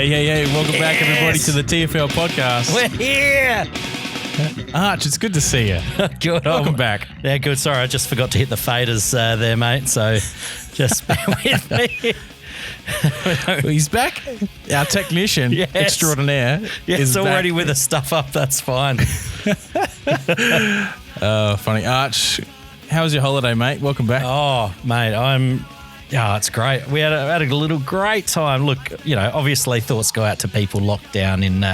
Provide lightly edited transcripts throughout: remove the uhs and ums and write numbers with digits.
Hey, welcome back everybody to the TFL podcast. We're here. Arch, it's good to see you. Good. Welcome back. Yeah, good. Sorry, I just forgot to hit the faders there, mate. So just bear with me. He's back. Our technician extraordinaire is already back with the stuff up. That's fine. Funny. Arch, how was your holiday, mate? Welcome back. Oh, mate, it's great. We had a little great time. Look, obviously thoughts go out to people locked down in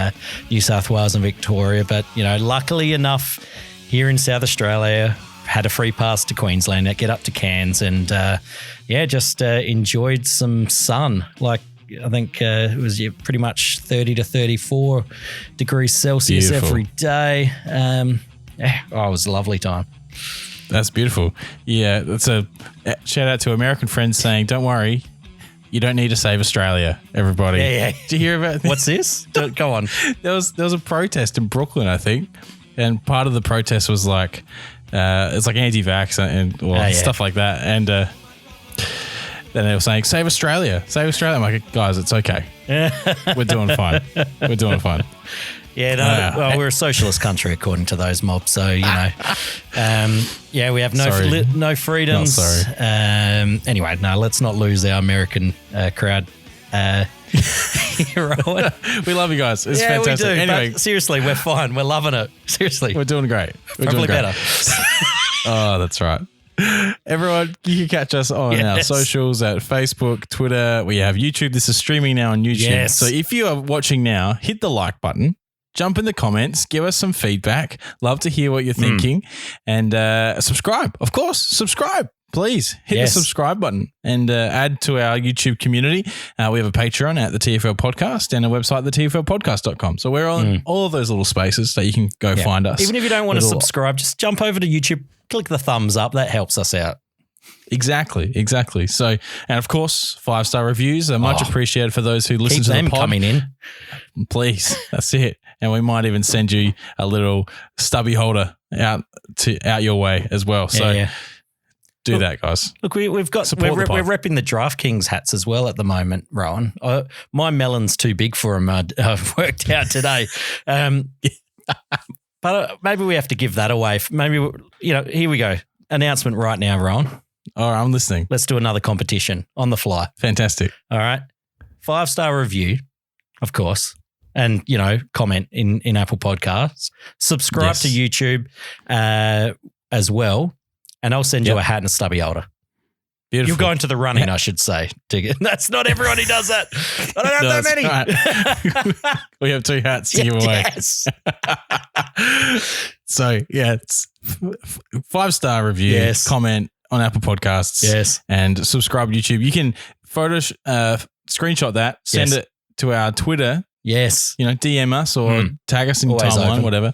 New South Wales and Victoria, but, luckily enough here in South Australia, had a free pass to Queensland, get up to Cairns and, just enjoyed some sun. Like, I think it was pretty much 30 to 34 degrees Celsius every day. It was a lovely time. That's beautiful. Yeah, that's a shout out to American friends saying, don't worry, you don't need to save Australia, everybody. Yeah. Did you hear about this? What's this? Go on. There was a protest in Brooklyn, I think, and part of the protest was like, it's like anti-vax and stuff like that. And then they were saying, save Australia. I'm like, guys, it's okay. We're doing fine. Yeah, well, we're a socialist country according to those mobs, so we have no freedoms. Not sorry. Anyway, no, let's not lose our American crowd. We love you guys. It's fantastic. We do. Anyway, but seriously, we're fine. We're loving it. Seriously, we're doing great. Probably better. Oh, that's right. Everyone, you can catch us on our socials at Facebook, Twitter. We have YouTube. This is streaming now on YouTube. Yes. So if you are watching now, hit the like button. Jump in the comments, give us some feedback. Love to hear what you're thinking. And subscribe. Of course, subscribe. Please hit the subscribe button and add to our YouTube community. We have a Patreon at the TFL Podcast and a website, thetflpodcast.com. So we're on all of those little spaces that you can go find us. Even if you don't want to subscribe, just jump over to YouTube, click the thumbs up. That helps us out. Exactly. So, and of course, 5-star reviews are much appreciated for those who listen to the pod. Coming in. Please. That's it. And we might even send you a little stubby holder out your way as well. So do that, guys. Look, we're repping the DraftKings hats as well at the moment, Rowan. My melon's too big for them. I've worked out today. But maybe we have to give that away. Maybe, here we go. Announcement right now, Rowan. All right, I'm listening. Let's do another competition on the fly. Fantastic. All right. 5-star review, of course, and, comment in Apple Podcasts. Subscribe to YouTube as well, and I'll send you a hat and a stubby holder. Beautiful. You're going to the running, I should say. That's not everyone who does that. I don't have that many. Right. We have 2 hats to give away. Yes. So, it's 5-star review, comment on Apple Podcasts, and subscribe to YouTube. You can screenshot that, send it to our Twitter. Yes. DM us or tag us in your timeline, whatever.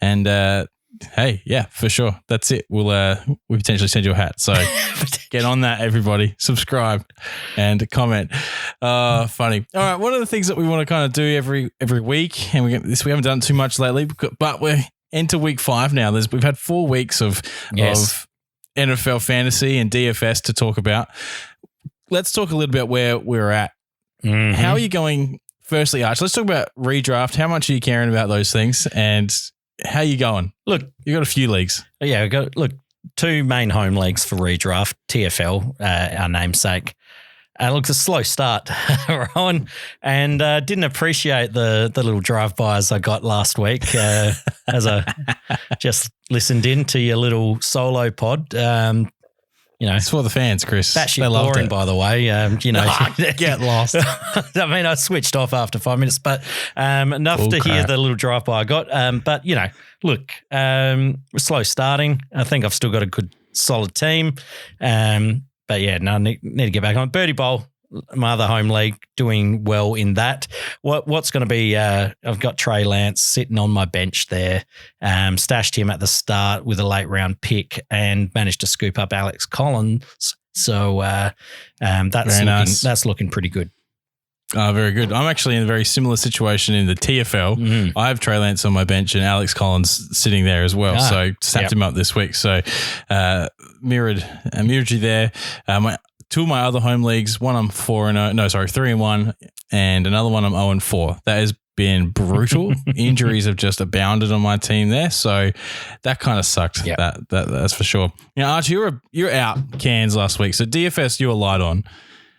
And for sure. That's it. We'll potentially send you a hat. So get on that, everybody. Subscribe and comment. Funny. All right. One of the things that we want to kind of do every week, and we haven't done too much lately, but we're into week 5 now. We've had 4 weeks of NFL fantasy and DFS to talk about. Let's talk a little bit where we're at. Mm-hmm. How are you going? Firstly, Arch, let's talk about redraft. How much are you caring about those things, and how are you going? Look, you got a few leagues. Yeah, we got 2 main home leagues for redraft. TFL, our namesake. Look, a slow start, Rowan, and didn't appreciate the little drive-bys I got last week as I just listened in to your little solo pod. It's for the fans, Chris. That shit boring, by the way. Get lost. I mean, I switched off after 5 minutes, but enough to hear the little drive-by I got. But, look, we're slow starting. I think I've still got a good, solid team. But, need to get back on. Birdie Bowl, my other home league, doing well in that. What's going to be I've got Trey Lance sitting on my bench there. Stashed him at the start with a late round pick and managed to scoop up Alex Collins. So that's looking pretty good. Oh, very good. I'm actually in a very similar situation in the TFL. I have Trey Lance on my bench and Alex Collins sitting there as well. So snapped him up this week. So mirrored you there. two of my other home leagues. One I'm 3-1, and another one I'm 0-4. That has been brutal. Injuries have just abounded on my team there, so that kind of sucked. Yep. That's for sure. Arch, you're out cans last week, so DFS you were light on.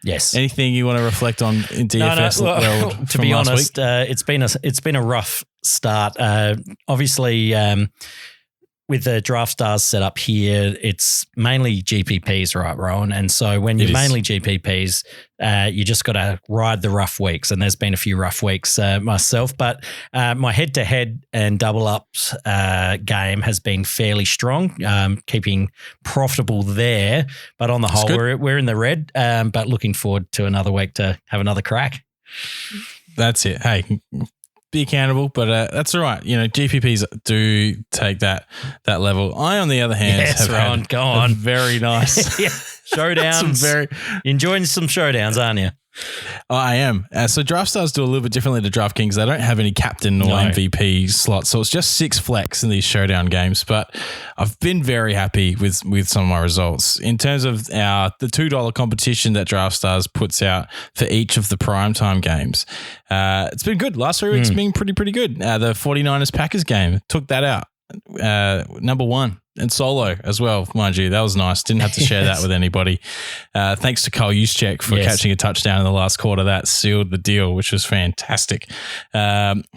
Yes. Anything you want to reflect on in DFS? No. To be honest, it's been a rough start. Obviously, with the draft stars set up here, it's mainly GPPs, right, Rowan? And so when you're mainly GPPs, you just got to ride the rough weeks. And there's been a few rough weeks myself, but my head-to-head and double-ups game has been fairly strong, keeping profitable there. But on the whole, we're in the red, but looking forward to another week to have another crack. That's it. Hey, be accountable, but that's all right. GPPs do take that level. I, on the other hand, have had go on. Very nice showdowns. Enjoying some showdowns, aren't you? I am. So draft stars do a little bit differently to DraftKings. They don't have any captain or MVP slots, so it's just 6 flex in these showdown games. But I've been very happy with some of my results in terms of the $2 competition that draft stars puts out for each of the primetime games. It's been good. Last 3 weeks been pretty good. The 49ers Packers game took that out. Number 1 and solo as well, mind you. That was nice. Didn't have to share that with anybody. Thanks to Kyle Juszczyk for catching a touchdown in the last quarter. That sealed the deal, which was fantastic.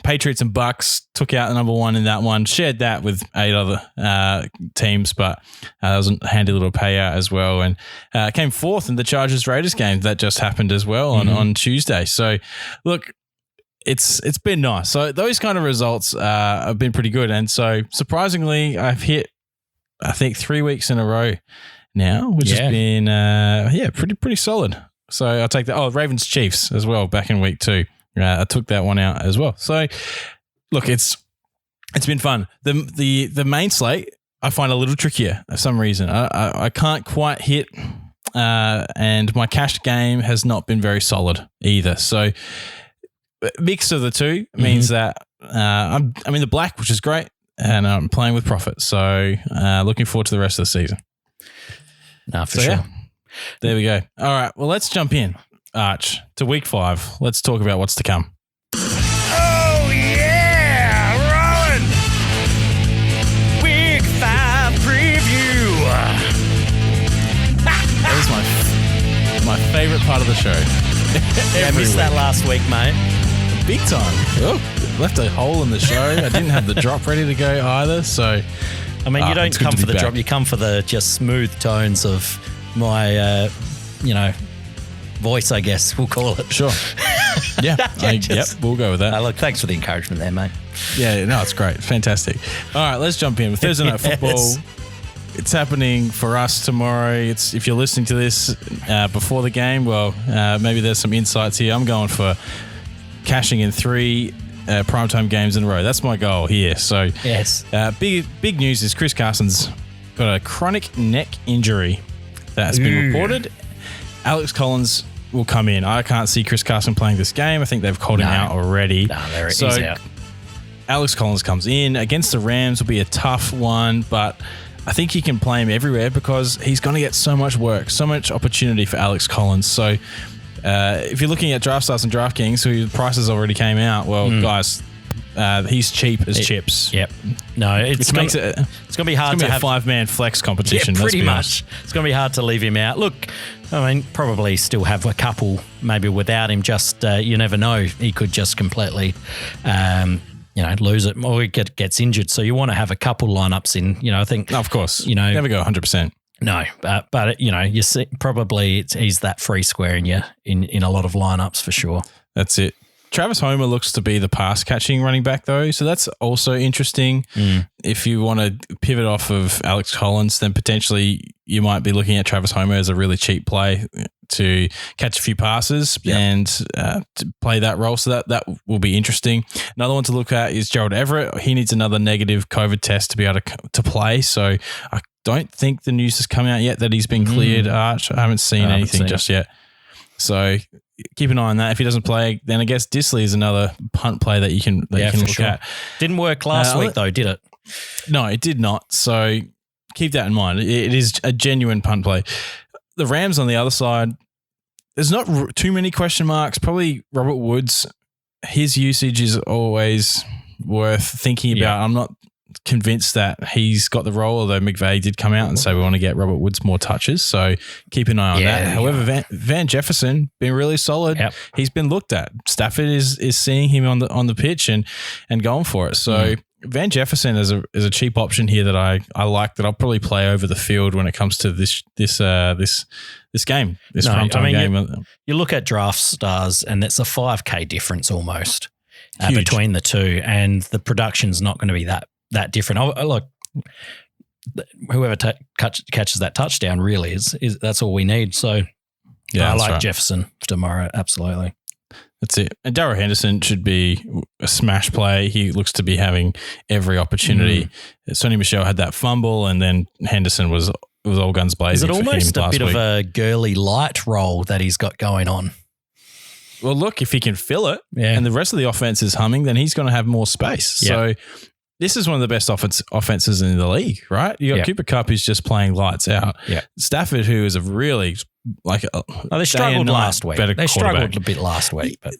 Patriots and Bucks took out the number 1 in that one. Shared that with 8 other teams, but that was a handy little payout as well. And came 4th in the Chargers-Raiders game. That just happened as well on Tuesday. So, look, it's been nice. So those kind of results have been pretty good. And so surprisingly, I've hit, I think, 3 weeks in a row now, which has been pretty solid. So I'll take that. Oh, Ravens Chiefs as well back in week 2. I took that one out as well. So look, it's been fun. The main slate I find a little trickier for some reason. I can't quite hit, and my cash game has not been very solid either. So mix of the two means that I'm in the black, which is great, and I'm playing with profit. So looking forward to the rest of the season. No, for sure. Yeah, there we go. All right. Well, let's jump in, Arch, to week 5. Let's talk about what's to come. Oh, yeah, Rowan. Week 5 preview. That was my favorite part of the show. I missed that last week, mate. Big time. Oh, left a hole in the show. I didn't have the drop ready to go either. So, I mean, you don't come for the drop. You come for the just smooth tones of my, voice, I guess we'll call it. Sure. Yeah. We'll go with that. Look, thanks for the encouragement there, mate. Yeah, no, it's great. Fantastic. All right, let's jump in with Thursday Night Football. It's happening for us tomorrow. If you're listening to this before the game, well, maybe there's some insights here. I'm going for cashing in 3 primetime games in a row. That's my goal here. So, yes. Big news is Chris Carson's got a chronic neck injury that has been reported. Alex Collins will come in. I can't see Chris Carson playing this game. I think they've called him out already. No, he's out. Alex Collins comes in. Against the Rams will be a tough one, but I think you can play him everywhere because he's going to get so much work, so much opportunity for Alex Collins. So if you're looking at Draft Stars and DraftKings, whose prices already came out, well, guys, he's cheap as chips. Yep. No, it's going to be hard to have a 5-man flex competition. Yeah, pretty much. It's going to be hard to leave him out. Look, I mean, probably still have a couple maybe without him. Just you never know. He could just completely lose it or he gets injured. So you want to have a couple lineups in, I think. Of course. Never go 100%. No, but you see, probably he's that free square in a lot of lineups for sure. That's it. Travis Homer looks to be the pass catching running back though, so that's also interesting. If you want to pivot off of Alex Collins, then potentially you might be looking at Travis Homer as a really cheap play to catch a few passes and to play that role. So that will be interesting. Another one to look at is Gerald Everett. He needs another negative COVID test to be able to play. So I don't think the news has come out yet that he's been cleared, Arch. I haven't seen anything just yet. So keep an eye on that. If he doesn't play, then I guess Disley is another punt play that you can look at. Didn't work last week though, did it? No, it did not. So keep that in mind. It is a genuine punt play. the Rams on the other side, there's not too many question marks. Probably Robert Woods, his usage is always worth thinking about. I'm not convinced that he's got the role, although McVay did come out and say we want to get Robert Woods more touches. So keep an eye on that. However, Van Jefferson been really solid. Yep. He's been looked at. Stafford is seeing him on the pitch and going for it. So Van Jefferson is a cheap option here that I like, that I'll probably play over the field when it comes to this game, primetime game. You look at draft stars and it's a 5K difference almost between the two, and the production's not going to be that different. Look, whoever catches that touchdown really is that's all we need. So I like Jefferson for tomorrow. Absolutely. That's it. And Darrell Henderson should be a smash play. He looks to be having every opportunity. Sonny Michel had that fumble, and then Henderson was all guns blazing. Is it almost a bit of a girly light role that he's got going on? Well, look, if he can fill it and the rest of the offense is humming, then he's going to have more space. Yeah. So this is one of the best offenses in the league, right? You got Cooper Kupp, who's just playing lights out. Yeah. Stafford, who is a really they struggled last week. They struggled a bit last week, but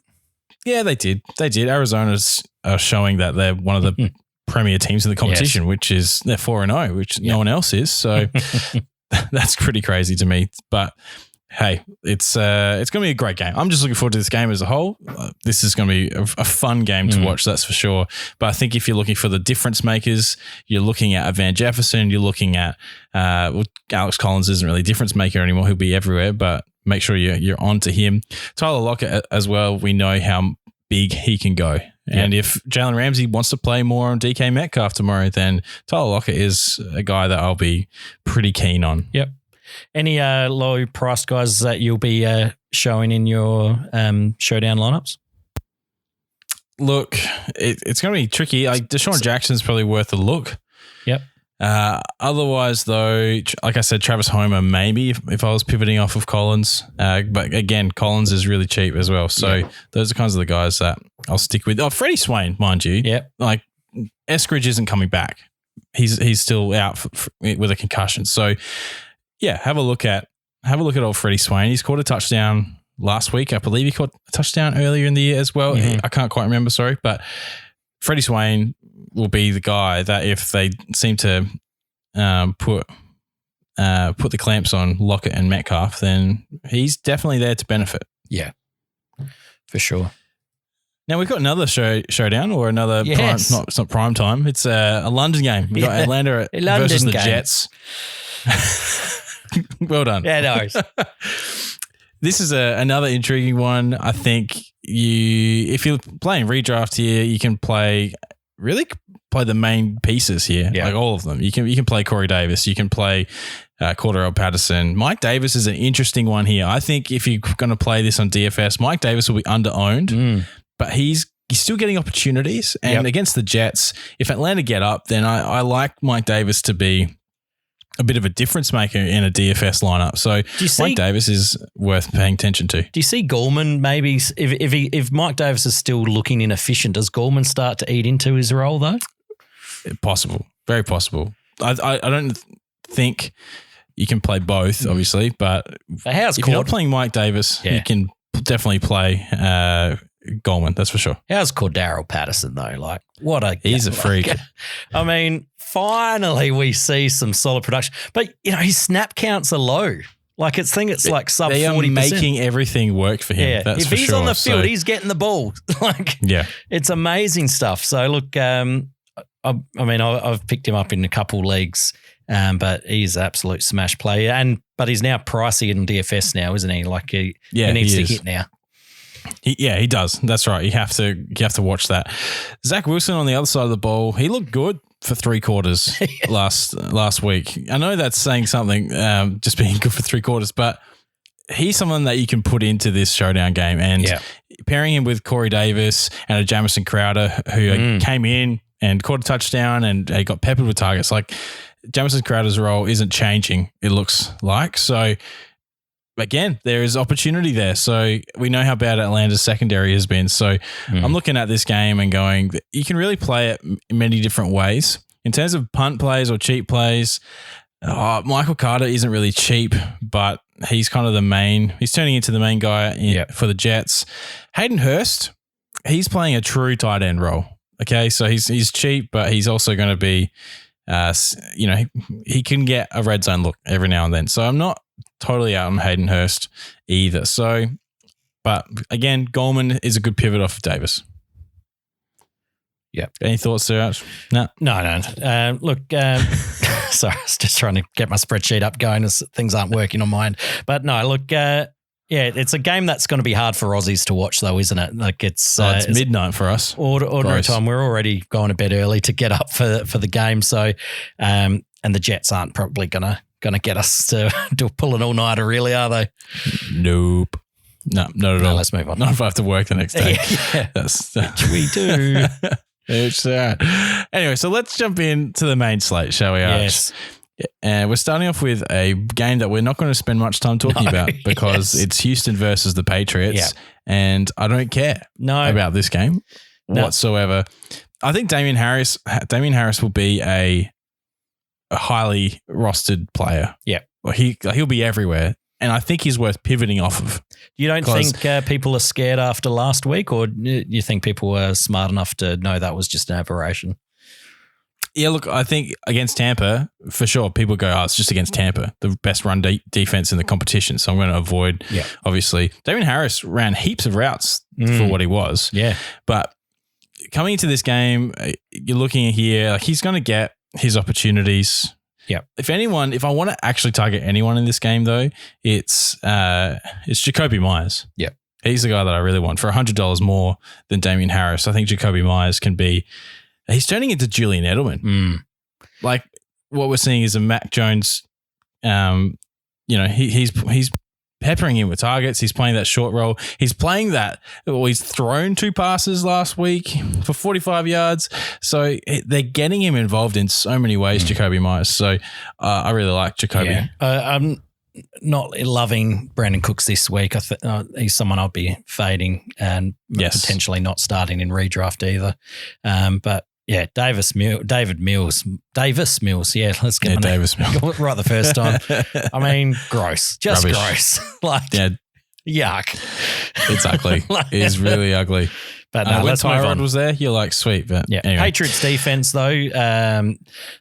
yeah, they did. Arizona's showing that they're one of the premier teams in the competition, which is they're 4-0, which no one else is. So that's pretty crazy to me. But hey, it's going to be a great game. I'm just looking forward to this game as a whole. This is going to be a fun game to watch, that's for sure. But I think if you're looking for the difference makers, you're looking at a Van Jefferson, you're looking at Alex Collins isn't really a difference maker anymore. He'll be everywhere, but make sure you're on to him. Tyler Lockett as well, we know how big he can go. And if Jalen Ramsey wants to play more on DK Metcalf tomorrow, then Tyler Lockett is a guy that I'll be pretty keen on. Yep. Any low price guys that you'll be showing in your showdown lineups? Look, it's going to be tricky. Like Deshaun Jackson's probably worth a look. Yep. Otherwise, though, like I said, Travis Homer maybe if I was pivoting off of Collins. But again, Collins is really cheap as well. So those are kinds of the guys that I'll stick with. Oh, Freddie Swain, mind you. Yeah. Like Eskridge isn't coming back. He's still out with a concussion. So yeah, have a look at old Freddie Swain. He's caught a touchdown last week. I believe he caught a touchdown earlier in the year as well. I can't quite remember, sorry. But Freddie Swain will be the guy that if they seem to put the clamps on Lockett and Metcalf, then he's definitely there to benefit. Yeah, for sure. Now we've got another showdown or another prime, it's not prime time. It's a London game. We've got Atlanta versus the Jets. Well done. Yeah, no worries. This is another intriguing one. I think if you're playing redraft here, you can play the main pieces here, like all of them. You can play Corey Davis. You can play Cordarrelle Patterson. Mike Davis is an interesting one here. I think if you're going to play this on DFS, Mike Davis will be under-owned, but he's still getting opportunities. And against the Jets, if Atlanta get up, then I like Mike Davis to be a bit of a difference maker in a DFS lineup. So Mike Davis is worth paying attention to. Do you see Gorman maybe, if Mike Davis is still looking inefficient, does Gorman start to eat into his role though? Possible. Very possible. I don't think you can play both, obviously, but if you're not playing Mike Davis, you can definitely play Goldman, that's for sure. How's Cordarrelle Patterson though? Like, he's a freak. I mean, finally we see some solid production, but his snap counts are low. Like it's like sub 40%. They are making everything work for him. Yeah. That's if he's on the field, he's getting the ball. It's amazing stuff. So look, I've picked him up in a couple leagues, but he's an absolute smash player. But he's now pricey in DFS now, isn't he? Like he needs to hit now. He does. That's right. You have to watch that. Zach Wilson on the other side of the ball, he looked good for 3 quarters last week. I know that's saying something, just being good for 3 quarters, but he's someone that you can put into this showdown game. And pairing him with Corey Davis and a Jamison Crowder who came in and caught a touchdown and he got peppered with targets. Like Jamison Crowder's role isn't changing, it looks like. So again, there is opportunity there. So we know how bad Atlanta's secondary has been. So I'm looking at this game and going, you can really play it in many different ways. In terms of punt plays or cheap plays, Michael Carter isn't really cheap, but he's kind of the main. He's turning into the main guy for the Jets. Hayden Hurst, he's playing a true tight end role. Okay, so he's cheap, but he's also going to be, he can get a red zone look every now and then. So I'm not totally out on Hayden Hurst either. So, but again, Goldman is a good pivot off of Davis. Yeah. Any thoughts there, Arch? No. Look, sorry, I was just trying to get my spreadsheet up going as things aren't working on mine. But no, look, it's a game that's going to be hard for Aussies to watch, though, isn't it? Like it's midnight for us. Ordinary time. We're already going to bed early to get up for the game. So, and the Jets aren't probably going to get us to pull an all-nighter, really, are they? Nope. No, not at all. Let's move on. Not if I have to work the next day. Yeah. Which we do. It's anyway, so let's jump into the main slate, shall we? Yes. And we're starting off with a game that we're not going to spend much time talking about because it's Houston versus the Patriots, and I don't care about this game whatsoever. I think Damian Harris will be a highly rostered player. Yeah, he'll be everywhere. And I think he's worth pivoting off of. You don't think people are scared after last week, or you think people were smart enough to know that was just an aberration? Yeah, look, I think against Tampa, for sure, people go, it's just against Tampa, the best run defense in the competition. So I'm going to avoid, obviously. Damian Harris ran heaps of routes for what he was. Yeah. But coming into this game, you're looking here, like he's going to get his opportunities. Yeah. If I want to actually target anyone in this game, though, it's Jacoby Myers. Yeah. He's the guy that I really want for $100 more than Damian Harris. I think Jacoby Myers can be. He's turning into Julian Edelman. Like what we're seeing is a Mac Jones. He's peppering him with targets. He's playing that short roll. He's playing that. Well, he's thrown 2 passes last week for 45 yards. So they're getting him involved in so many ways, Jacoby Myers. So I really like Jacoby. Yeah. I'm not loving Brandon Cooks this week. He's someone I'll be fading and potentially not starting in redraft either. But yeah, Davis Mills. Yeah, let's get Davis Mills right the first time. I mean, gross, just rubbish. Gross. Yuck. It's ugly. It's really ugly. But when Tyrod was there, you're like, sweet. But anyway. Patriots defense though,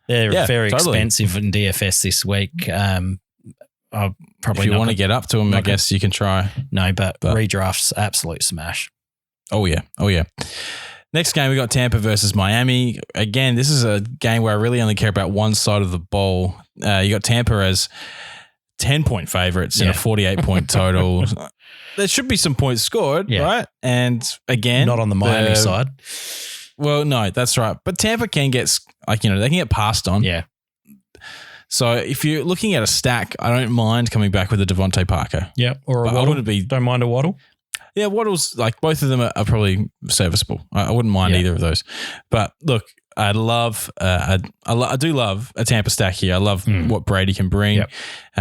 they're very expensive in DFS this week. I'll probably if you want to get up to them, I guess you can try. No, but redrafts, absolute smash. Oh yeah. Next game, we got Tampa versus Miami. Again, this is a game where I really only care about one side of the ball. You got Tampa as 10-point favorites in a 48-point total. There should be some points scored, right? And again, not on the Miami side. Well, no, that's right. But Tampa can get, they can get passed on. Yeah. So if you're looking at a stack, I don't mind coming back with a Devontae Parker. Yeah, or a Waddle. Don't mind a Waddle. Yeah, Waddle's both of them are probably serviceable. I wouldn't mind either of those. But look, I do love a Tampa stack here. I love what Brady can bring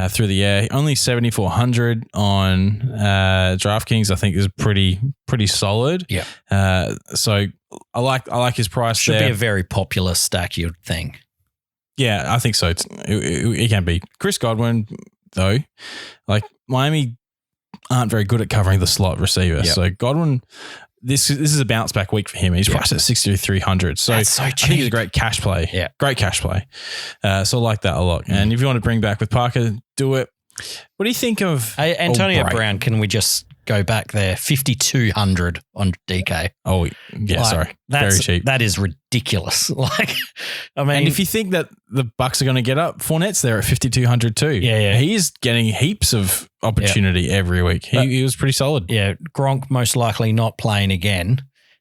through the air. Only 7,400 on DraftKings. I think is pretty solid. Yeah. So I like his price. Should be a very popular stack, you'd think. Yeah, I think so. It can be. Chris Godwin, though, Miami aren't very good at covering the slot receiver. Yep. So Godwin, this is a bounce back week for him. He's priced at 6,300. So that's so cheap. I think he's a great cash play. Yeah. Great cash play. So I like that a lot. And if you want to bring back with Parker, do it. What do you think of Antonio Brown? Can we just go back there? 5,200 on DK. Oh, yeah, sorry. Very cheap. That is ridiculous. And if you think that the Bucks are going to get up, Fournette's there at 5,200 too. Yeah. He's getting heaps of opportunity every week. He was pretty solid. Yeah, Gronk most likely not playing again.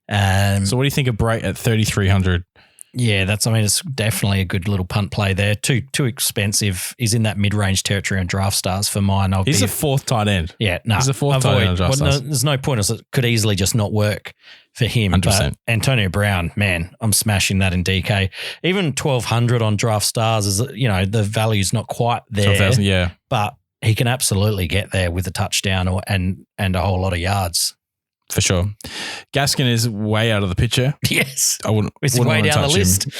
So what do you think of Brait at 3,300? Yeah, it's definitely a good little punt play there. Too expensive. He's in that mid-range territory on draft stars for mine. He's a fourth tight end. Yeah, no. He's a fourth tight end on draft stars. There's no point. It could easily just not work for him. 100%. But Antonio Brown, man, I'm smashing that in DK. Even 1,200 on draft stars is, the value's not quite there. 12,000, yeah. But he can absolutely get there with a touchdown and a whole lot of yards. For sure. Gaskin is way out of the picture. Yes. I wouldn't way want to down the touch list. him.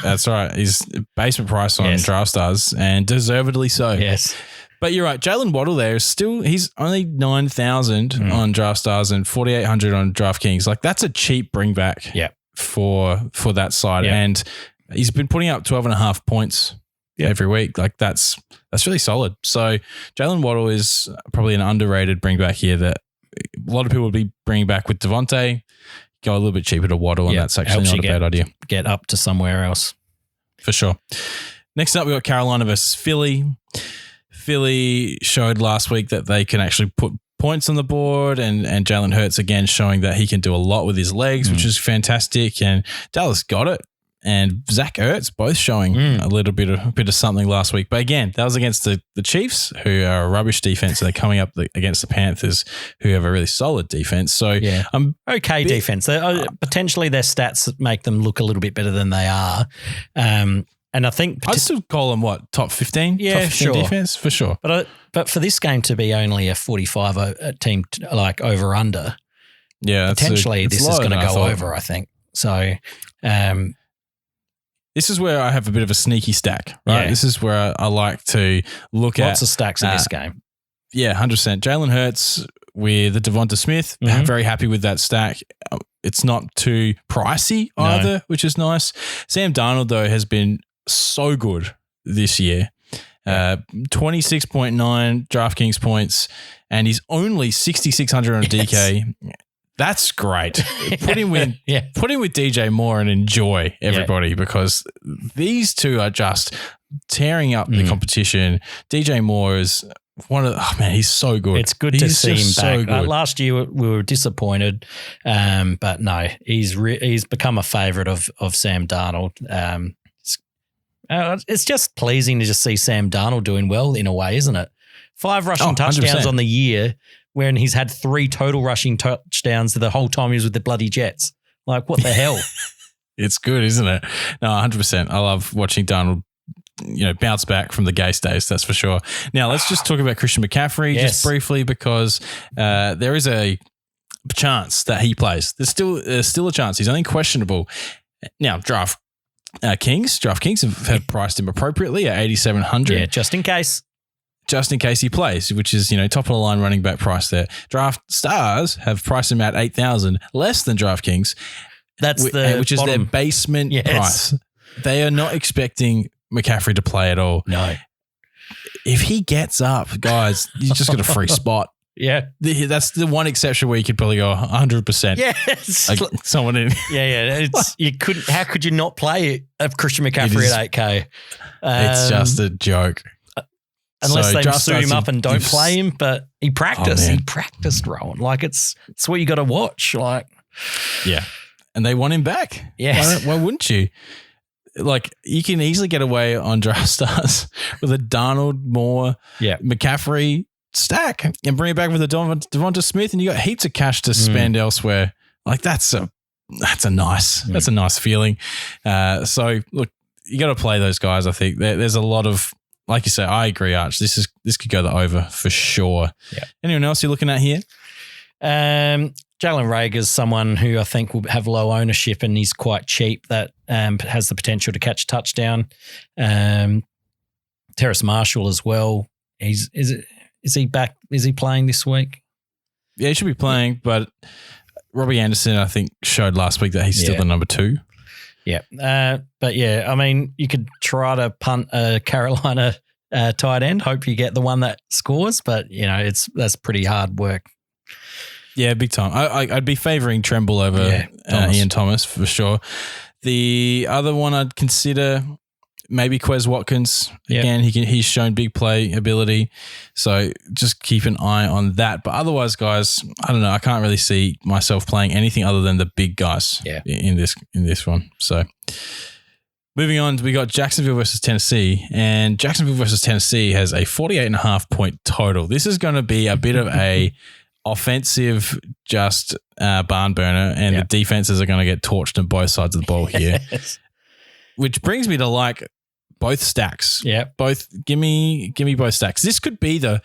That's right. He's basement price on Draft Stars, and deservedly so. Yes. But you're right. Jalen Waddle there is still, he's only 9,000 on Draft Stars and 4,800 on DraftKings. Like, that's a cheap bring back for that side. Yeah. And he's been putting up 12.5 points every week. Like, that's really solid. So Jalen Waddle is probably an underrated bring back here that a lot of people would be bringing back with Devontae. Go a little bit cheaper to Waddle, and that's actually not a bad idea. Get up to somewhere else. For sure. Next up, we got Carolina versus Philly. Philly showed last week that they can actually put points on the board, and Jalen Hurts again showing that he can do a lot with his legs, which is fantastic. And Dallas got it. And Zach Ertz both showing a little bit of something last week. But again, that was against the Chiefs, who are a rubbish defense. So they're coming up against the Panthers, who have a really solid defense. So okay defense. Potentially their stats make them look a little bit better than they are. And I think I'd still call them top 15? Yeah, top 15 defense for sure. But for this game to be only a 45 team like over under, potentially this is going to go over. I think so. This is where I have a bit of a sneaky stack, right? Yeah. This is where I like to look at. Lots of stacks in this game. Yeah, 100%. Jalen Hurts with the Devonta Smith. I'm very happy with that stack. It's not too pricey either, which is nice. Sam Darnold, though, has been so good this year. 26.9 DraftKings points, and he's only 6,600 on DK. That's great. Put him with DJ Moore and enjoy everybody because these two are just tearing up the competition. DJ Moore is he's so good. It's good to see him back. Last year we were disappointed, but no, he's become a favourite of Sam Darnold. It's just pleasing to just see Sam Darnold doing well in a way, isn't it? 5 rushing touchdowns 100%. On the year, when he's had 3 total rushing touchdowns the whole time he was with the bloody Jets. Like, what the hell? It's good, isn't it? No, 100%. I love watching Darnold, bounce back from the Gase days, that's for sure. Now, let's just talk about Christian McCaffrey just briefly because there is a chance that he plays. There's still a chance. He's only questionable. Now, DraftKings have priced him appropriately at 8,700. Yeah, just in case. Just in case he plays, which is, top of the line running back price there. Draft Stars have priced him at 8,000, less than DraftKings. Which is their basement price. They are not expecting McCaffrey to play at all. No. If he gets up, guys, you just got a free spot. Yeah. That's the one exception where you could probably go 100%. Yes. Like someone in. Yeah. How could you not play Christian McCaffrey at 8K? It's just a joke. Unless they suit him up and don't play him, but he practiced. He practiced, Rowan. Like it's what you got to watch. Like, yeah, and they want him back. Yes. Why wouldn't you? Like you can easily get away on Draft Stars with a Darnold, Moore, McCaffrey stack, and bring it back with a Devonta Smith, and you got heaps of cash to spend elsewhere. Like that's a nice feeling. So look, you got to play those guys. I think there's a lot of. Like you say, I agree, Arch. This could go the over for sure. Yeah. Anyone else you're looking at here? Jalen Reagor's someone who I think will have low ownership and he's quite cheap that has the potential to catch a touchdown. Terrace Marshall as well. Is he back? Is he playing this week? Yeah, he should be playing, but Robbie Anderson, I think, showed last week that he's still the number 2. Yeah. But yeah, I mean, you could try to punt a Carolina tight end, hope you get the one that scores, but that's pretty hard work. Yeah, big time. I'd be favouring Tremble over Ian Thomas for sure. The other one I'd consider maybe Quez Watkins. Again, he's shown big play ability. So just keep an eye on that. But otherwise, guys, I don't know. I can't really see myself playing anything other than the big guys in this one. So moving on, we got Jacksonville versus Tennessee. And Jacksonville versus Tennessee has a 48.5 point total. This is going to be a bit of a offensive just barn burner. And the defenses are going to get torched on both sides of the ball here. Which brings me to like both stacks. Yeah. Give me both stacks. This could be the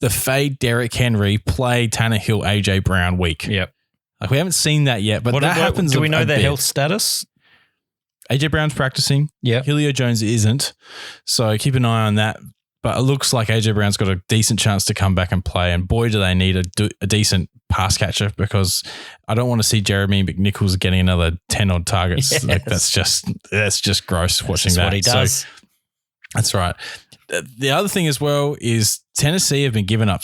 fade Derrick Henry, play Tannehill, AJ Brown week. Yep. Like we haven't seen that yet, but that happens. Do we know their bit. health status? AJ Brown's practicing. Yeah. Julio Jones isn't. So keep an eye on that. But it looks like AJ Brown's got a decent chance to come back and play. And boy, do they need a decent pass catcher, because I don't want to see Jeremy McNichols getting another 10 odd targets. Yes. Like that's just gross watching That's that. what he does. So, that's right. The other thing as well is Tennessee have been given up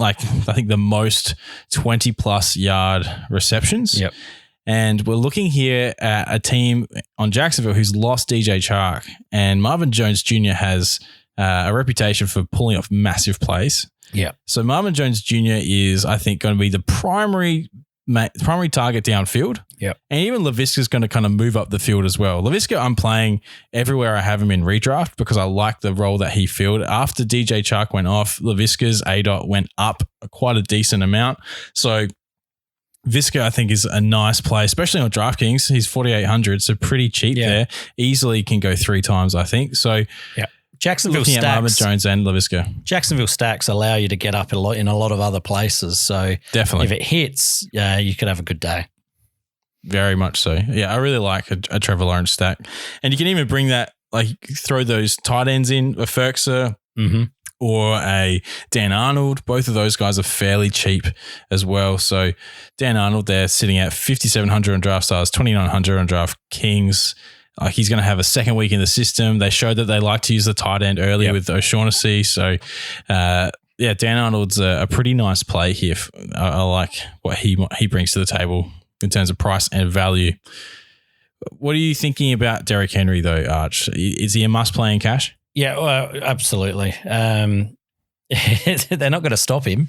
I think the most 20 plus yard receptions. Yep. And we're looking here at a team on Jacksonville who's lost DJ Chark, and Marvin Jones Jr. has a reputation for pulling off massive plays. Yeah. So Marvin Jones Jr. is, I think, going to be the primary target downfield. Yep. And even Laviska's going to kind of move up the field as well. Laviska, I'm playing everywhere I have him in redraft because I like the role that he filled. After DJ Chark went off, Laviska's ADOT went up quite a decent amount. So Viska, I think, is a nice play, especially on DraftKings. He's 4,800, so pretty cheap there. Easily can go 3 times, I think. So yeah. Jacksonville stacks, at Marvin Jones and Laviska. Jacksonville stacks allow you to get up in a lot of other places. So definitely, if it hits, you could have a good day. Very much so. Yeah, I really like a Trevor Lawrence stack, and you can even bring that, like, throw those tight ends in, a Ferkser or a Dan Arnold. Both of those guys are fairly cheap as well. So Dan Arnold, they're sitting at 5,700 on DraftStars, 2,900 on DraftKings. He's going to have a second week in the system. They showed that they like to use the tight end early with O'Shaughnessy. So, Dan Arnold's a pretty nice play here. I like what he brings to the table in terms of price and value. What are you thinking about Derrick Henry, though, Arch? Is he a must-play in cash? Yeah, well, absolutely. They're not going to stop him.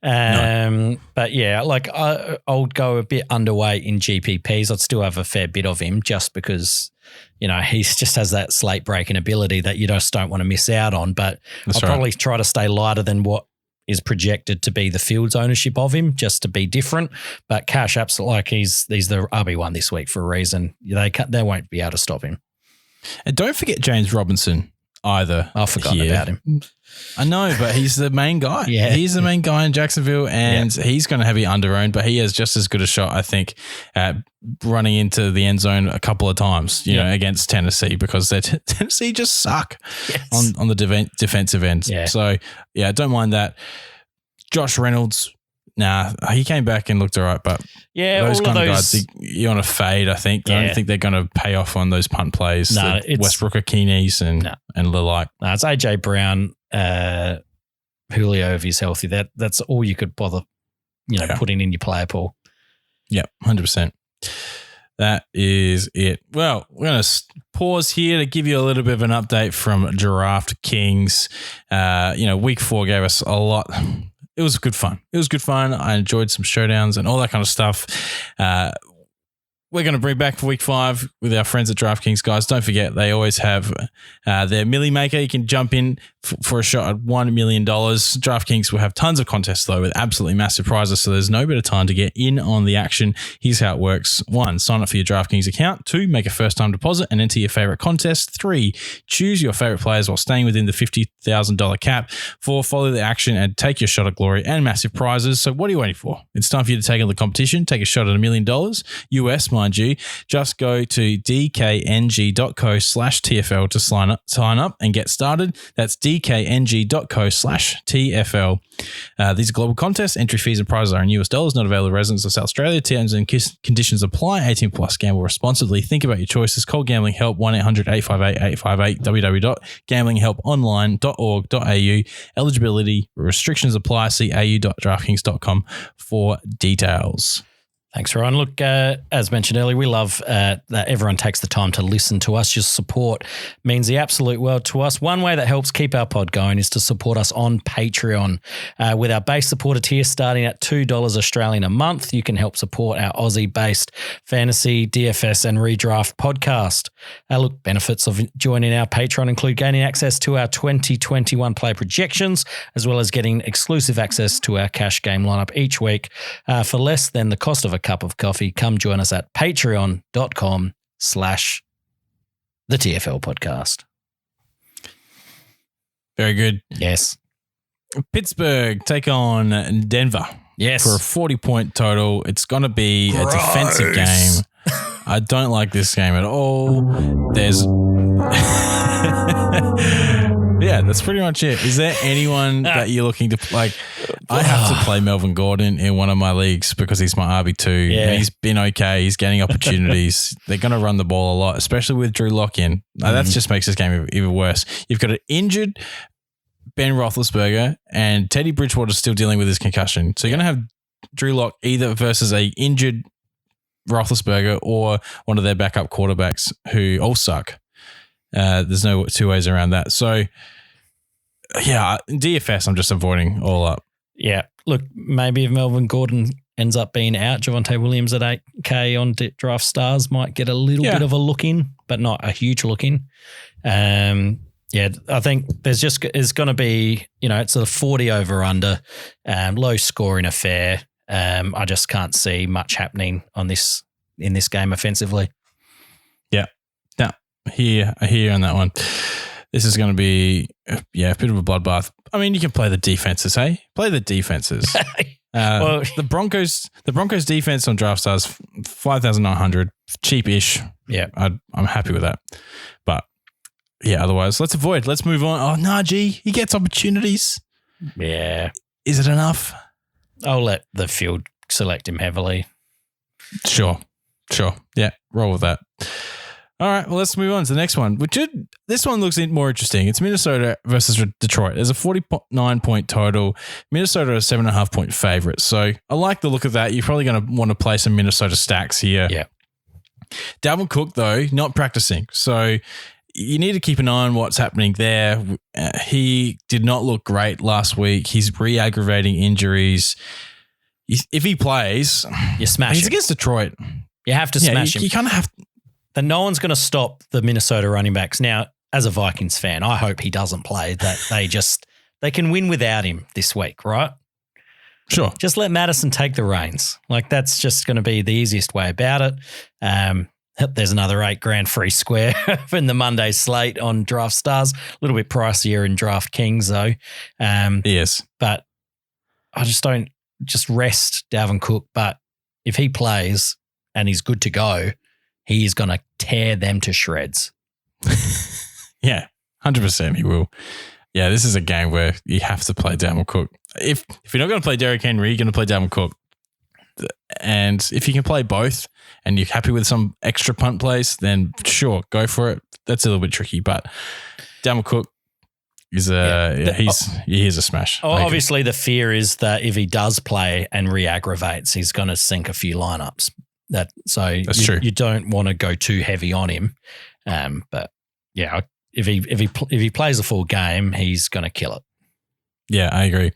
No. But yeah, like I'll go a bit underweight in GPPs. I'd still have a fair bit of him just because, he just has that slate breaking ability that you just don't want to miss out on. But I'll probably try to stay lighter than what is projected to be the field's ownership of him, just to be different. But cash, absolutely, like he's the RB1 this week for a reason. They won't be able to stop him. And don't forget James Robinson either. I've forgotten about him. I know, but he's the main guy. Yeah. He's the main guy in Jacksonville, and he's going to have you under-owned, but he has just as good a shot, I think, at running into the end zone a couple of times, against Tennessee, because Tennessee just suck on the defensive end. Yeah. So, don't mind that. Josh Reynolds, he came back and looked all right, but those kind of guys, you want to fade, I think. I don't think they're going to pay off on those punt plays. No, it's Westbrook Akinis and the like. No, it's AJ Brown, Julio if he's healthy. That's all you could bother, putting in your player pool. Yeah, 100%. That is it. Well, we're going to pause here to give you a little bit of an update from DraftKings. Week 4 gave us a lot. It was good fun. I enjoyed some showdowns and all that kind of stuff. We're going to bring back for week 5 with our friends at DraftKings, guys. Don't forget, they always have their Millie Maker. You can jump in for a shot at $1 million. DraftKings will have tons of contests, though, with absolutely massive prizes, so there's no better time to get in on the action. Here's how it works. 1, sign up for your DraftKings account. 2, make a first-time deposit and enter your favorite contest. 3, choose your favorite players while staying within the $50,000 cap. 4, follow the action and take your shot at glory and massive prizes. So what are you waiting for? It's time for you to take on the competition. Take a shot at $1 million US, mind you. Just go to dkng.co/TFL to sign up and get started. That's dkng.co/TFL. These are global contests. Entry fees and prizes are in US dollars, not available to residents of South Australia. Terms and conditions apply. 18 plus. Gamble responsibly. Think about your choices. Call Gambling Help 1-800-858-858 www.gamblinghelponline.org.au. Eligibility restrictions apply. See au.draftkings.com for details. Thanks, Ryan. Look, as mentioned earlier, we love that everyone takes the time to listen to us. Your support means the absolute world to us. One way that helps keep our pod going is to support us on Patreon. With our base supporter tier starting at $2 Australian a month, you can help support our Aussie-based fantasy, DFS and redraft podcast. Look, benefits of joining our Patreon include gaining access to our 2021 player projections, as well as getting exclusive access to our cash game lineup each week for less than the cost of a cup of coffee. Come join us at patreon.com/the podcast. Very good. Yes. Pittsburgh take on Denver. Yes. For a 40-point total. It's going to be a defensive game. I don't like this game at all. There's... Yeah, that's pretty much it. Is there anyone that you're looking to like? I have to play Melvin Gordon in one of my leagues because he's my RB2. Yeah. And he's been okay. He's getting opportunities. They're going to run the ball a lot, especially with Drew Lock in. That just makes this game even worse. You've got an injured Ben Roethlisberger and Teddy Bridgewater's still dealing with his concussion. So you're going to have Drew Lock either versus a injured Roethlisberger or one of their backup quarterbacks who all suck. There's no two ways around that. So, yeah, DFS, I'm just avoiding all up. Yeah. Look, maybe if Melvin Gordon ends up being out, Javonte Williams at 8K on Draft Stars might get a little bit of a look in, but not a huge look in. Yeah, I think it's going to be, it's a 40 over under, low scoring affair. I just can't see much happening in this game offensively. Yeah. No, I hear on that one. This is going to be, a bit of a bloodbath. I mean, you can play the defenses, hey? Play the defenses. Well, the Broncos defense on Draft Stars, 5,900, cheap-ish. Yeah. I'm happy with that. But, yeah, otherwise, let's avoid. Let's move on. Oh, Najee, he gets opportunities. Yeah. Is it enough? I'll let the field select him heavily. Sure. Yeah, roll with that. All right, well, let's move on to the next one. This one looks more interesting. It's Minnesota versus Detroit. There's a 49-point total. Minnesota are a 7.5-point favorite. So I like the look of that. You're probably going to want to play some Minnesota stacks here. Yeah. Dalvin Cook, though, not practicing. So you need to keep an eye on what's happening there. He did not look great last week. He's re-aggravating injuries. If he plays, you smash he's him. Against Detroit. You have to smash him. You kind of have to. Then no one's going to stop the Minnesota running backs. Now, as a Vikings fan, I hope he doesn't play. That they can win without him this week, right? Sure. Just let Madison take the reins. Like, that's just going to be the easiest way about it. There's another $8,000 free square in the Monday slate on Draft Stars. A little bit pricier in DraftKings though. Yes. But I don't rest Dalvin Cook. But if he plays and he's good to go, he is going to tear them to shreds. Yeah, 100% he will. Yeah, this is a game where you have to play Dalvin Cook. If you're not going to play Derrick Henry, you're going to play Dalvin Cook. And if you can play both and you're happy with some extra punt plays, then sure, go for it. That's a little bit tricky, but Dalvin Cook is he's a smash. Obviously, the fear is that if he does play and re-aggravates, he's going to sink a few lineups. That's true. You don't want to go too heavy on him, but yeah, if he plays a full game, he's going to kill it. Yeah, I agree.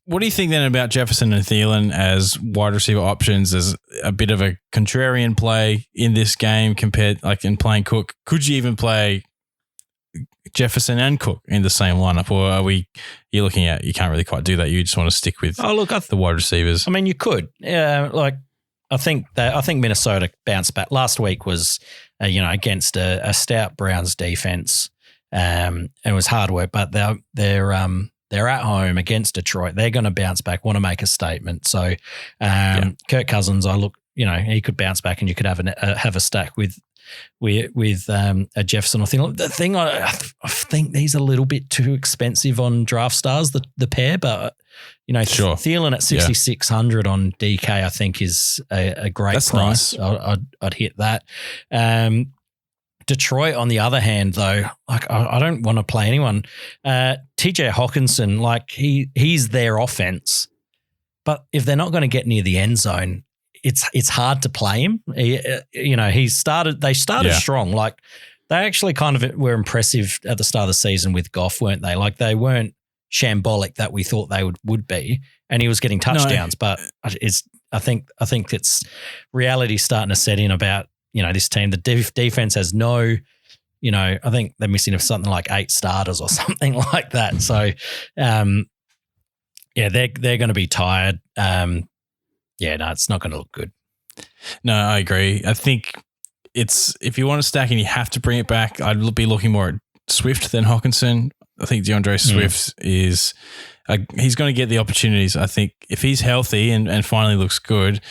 What do you think then about Jefferson and Thielen as wide receiver options as a bit of a contrarian play in this game compared like in playing Cook? Could you even play Jefferson and Cook in the same lineup, or you're looking at you can't really quite do that? You just want to stick with the wide receivers. I mean, you could. I think Minnesota bounced back. Last week was, against a stout Browns defense. It was hard work, but they're at home against Detroit. They're going to bounce back, want to make a statement. So, Kirk Cousins, he could bounce back, and you could have a stack with a Jefferson or Thielen. The thing I think these are a little bit too expensive on Draft Stars, the pair, but. Sure. Thielen at 6,600 on DK, I think is a great price. Nice. I'd hit that. Detroit, on the other hand, though, I don't want to play anyone. TJ Hawkinson, he's their offense, but if they're not going to get near the end zone, it's hard to play him. They started strong. They actually kind of were impressive at the start of the season with Goff, weren't they? They weren't shambolic that we thought they would be, and he was getting touchdowns. No. But I think it's reality starting to set in about this team. The defense has no, I think they're missing something like 8 starters or something like that. So, they're going to be tired. It's not going to look good. No, I agree. I think if you want to stack and you have to bring it back, I'd be looking more at Swift than Hawkinson. I think DeAndre Swift is he's going to get the opportunities. I think if he's healthy and finally looks good,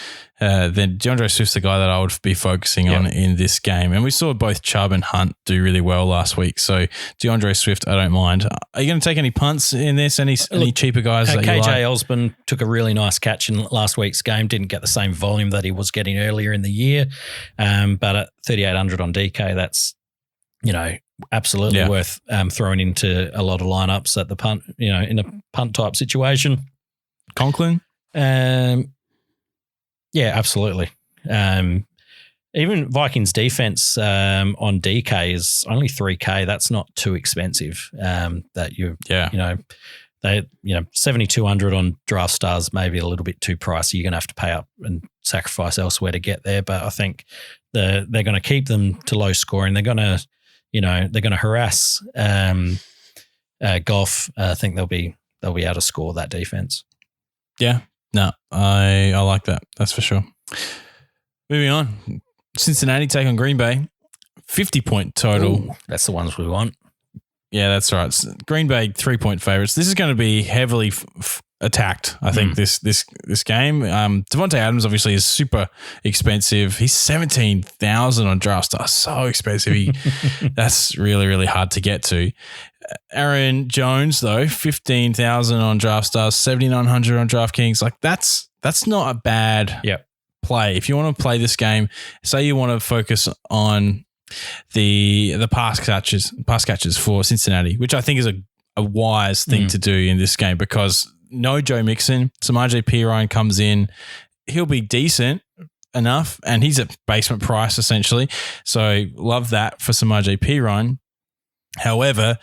then DeAndre Swift's the guy that I would be focusing on in this game. And we saw both Chubb and Hunt do really well last week. So DeAndre Swift, I don't mind. Are you going to take any punts in this? Any cheaper guys that you like? KJ Osborne took a really nice catch in last week's game. Didn't get the same volume that he was getting earlier in the year. But at 3,800 on DK, that's, absolutely worth throwing into a lot of lineups at the punt, in a punt type situation. Conklin? Yeah, absolutely. Even Vikings defense on DK is only 3K. That's not too expensive. They 7,200 on Draft Stars, maybe a little bit too pricey. You're going to have to pay up and sacrifice elsewhere to get there. But I think they're going to keep them to low scoring. They're going to, harass Goff. I think they'll be able to score that defense. Yeah, no, I like that. That's for sure. Moving on, Cincinnati take on Green Bay, 50-point total. Ooh, that's the ones we want. Yeah, that's right. Green Bay 3-point favorites. This is going to be heavily attacked. I think this game. Devontae Adams obviously is super expensive. He's 17,000 on DraftStar. So expensive. That's really, really hard to get to. Aaron Jones though, 15,000 on DraftStar, 7,900 on DraftKings. Like that's not a bad play. If you want to play this game, say you want to focus on the pass catches for Cincinnati, which I think is a wise thing to do in this game because no Joe Mixon, Samaje Perine comes in, he'll be decent enough, and he's at basement price essentially. So love that for Samaje Perine. However,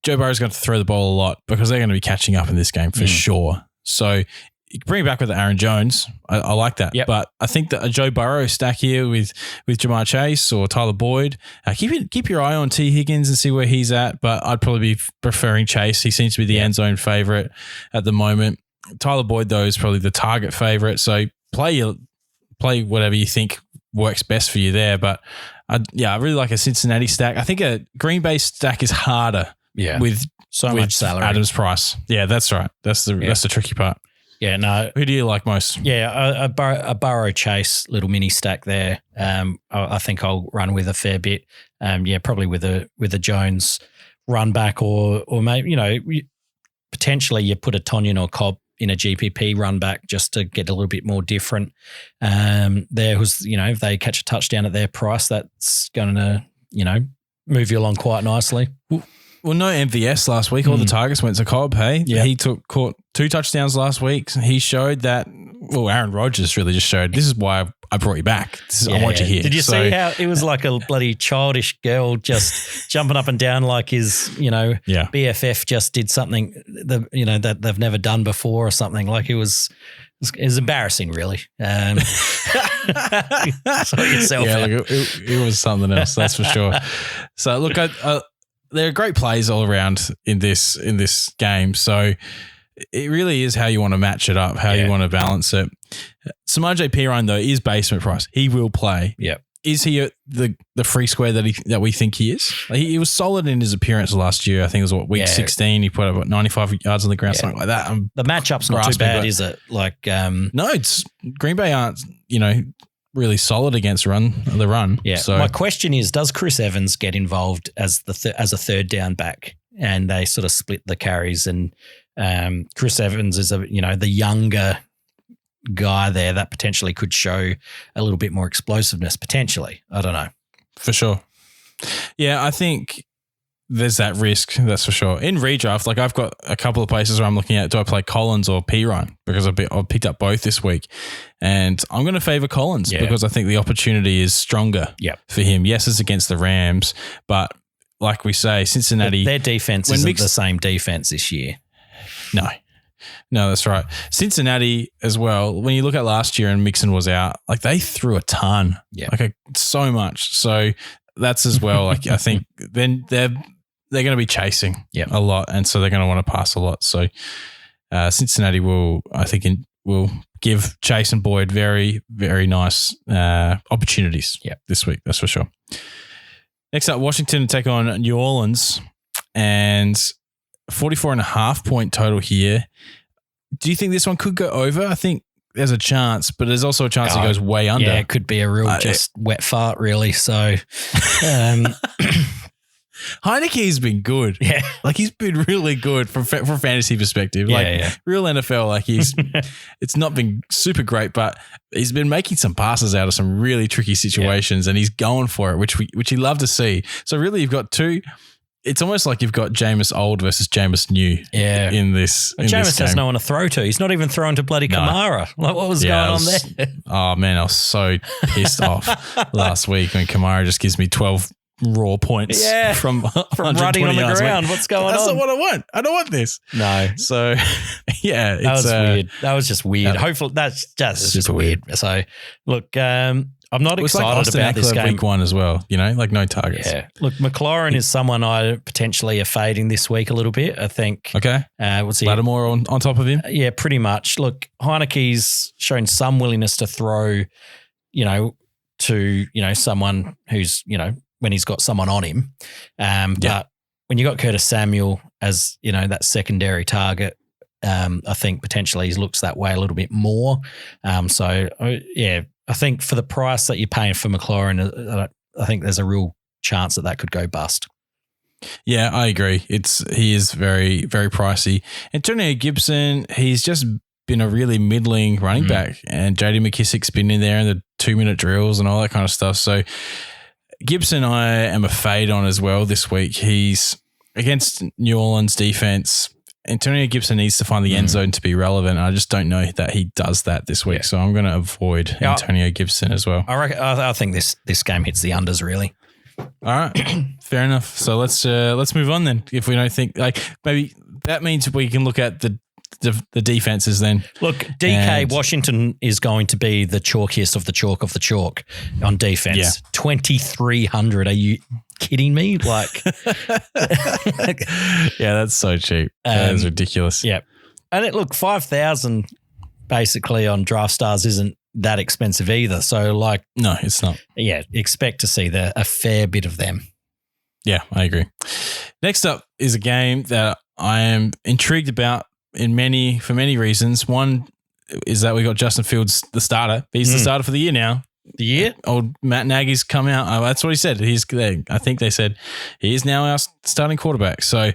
Joe Burrow's going to throw the ball a lot because they're going to be catching up in this game for sure. So you can bring it back with Aaron Jones. I like that. Yep. But I think that a Joe Burrow stack here with Jamar Chase or Tyler Boyd, keep your eye on T. Higgins and see where he's at. But I'd probably be preferring Chase. He seems to be the end zone favorite at the moment. Tyler Boyd, though, is probably the target favorite. So play whatever you think works best for you there. But I really like a Cincinnati stack. I think a Green Bay stack is harder with much salary. Adams price. Yeah, that's right. That's the tricky part. Yeah, no. Who do you like most? Yeah, a Burrow Chase little mini stack there. I think I'll run with a fair bit. Probably with a Jones run back or maybe potentially you put a Tonyan or Cobb in a GPP run back just to get a little bit more different. There was if they catch a touchdown at their price, that's going to move you along quite nicely. Well, no MVS last week. All the targets went to Cobb, hey? Yeah. He caught 2 touchdowns last week. He showed that, Aaron Rodgers really just showed, this is why I brought you back. I want you here. Did you see how it was like a bloody childish girl just jumping up and down like his, BFF just did something that they've never done before or something. Like it was embarrassing, really. Saw yourself. Yeah, it was something else, that's for sure. So, look, there are great plays all around in this game. So it really is how you want to match it up, how you want to balance it. Samaje Perine, though, is basement price. He will play. Yeah. Is he the free square that we think he is? He was solid in his appearance last year. I think it was week 16. He put up 95 yards on the ground, something like that. The matchup's not too bad, is it? Like no, it's Green Bay aren't really solid against the run. Yeah. So my question is, does Chris Evans get involved as a third down back, and they sort of split the carries? And Chris Evans is the younger guy there that potentially could show a little bit more explosiveness. Potentially, I don't know. For sure. Yeah, I think there's that risk, that's for sure. In redraft, like I've got a couple of places where I'm looking at, do I play Collins or Perine? Because I've picked up both this week. And I'm going to favor Collins because I think the opportunity is stronger for him. Yes, it's against the Rams, but like we say, Cincinnati... Their defense isn't the same defense this year. No, that's right. Cincinnati as well, when you look at last year and Mixon was out, like they threw a ton, so much. So that's as well, like I think then they're going to be chasing a lot, and so they're going to want to pass a lot. So Cincinnati will give Chase and Boyd very, very nice opportunities this week, that's for sure. Next up, Washington take on New Orleans, and 44.5 point total here. Do you think this one could go over? I think there's a chance, but there's also a chance it goes way under. Yeah, it could be a real just wet fart, really. So, Heineke's been good. Yeah. Like he's been really good from fantasy perspective. Real NFL, like it's not been super great, but he's been making some passes out of some really tricky situations and he's going for it, which you love to see. So really you've got two. It's almost like you've got Jameis old versus Jameis new in this Jameis has no one to throw to. He's not even throwing to bloody Kamara. Like what was going on there? Oh, man, I was so pissed off last week when Kamara just gives me 12 raw points from running on the ground. What's going on? That's not what I want. I don't want this. No. So, yeah. That was weird. That was just weird. Hopefully, that's just weird. So, look, I'm not excited about this game. Week 1 as well, like no targets. Yeah. Look, McLaurin is someone I potentially are fading this week a little bit, I think. Okay. What's he? Lattimore on top of him? Yeah, pretty much. Look, Heineke's shown some willingness to throw, to, someone who's, when he's got someone on him. But when you got Curtis Samuel as, that secondary target, I think potentially he looks that way a little bit more. I think for the price that you're paying for McLaurin, I think there's a real chance that could go bust. Yeah, I agree. He is very, very pricey. Antonio Gibson, he's just been a really middling running back, and JD McKissick's been in there in the 2-minute drills and all that kind of stuff. So Gibson, I am a fade on as well this week. He's against New Orleans defense. Antonio Gibson needs to find the end zone to be relevant. I just don't know that he does that this week. So I'm going to avoid Antonio Gibson as well. I think this game hits the unders really. All right. Fair enough. So let's move on then. If we don't think maybe that means we can look at the defenses then. Look, DK Washington is going to be the chalkiest of the chalk on defense. Yeah. 2,300. Are you kidding me? Like, yeah, that's so cheap. That is ridiculous. Yeah. And 5,000 basically on Draft Stars isn't that expensive either. So no, it's not. Yeah. Expect to see a fair bit of them. Yeah, I agree. Next up is a game that I am intrigued about for many reasons. One is that we got Justin Fields, the starter. He's the starter for the year now. The year? Old Matt Nagy's come out. Oh, that's what he said. I think they said he is now our starting quarterback. So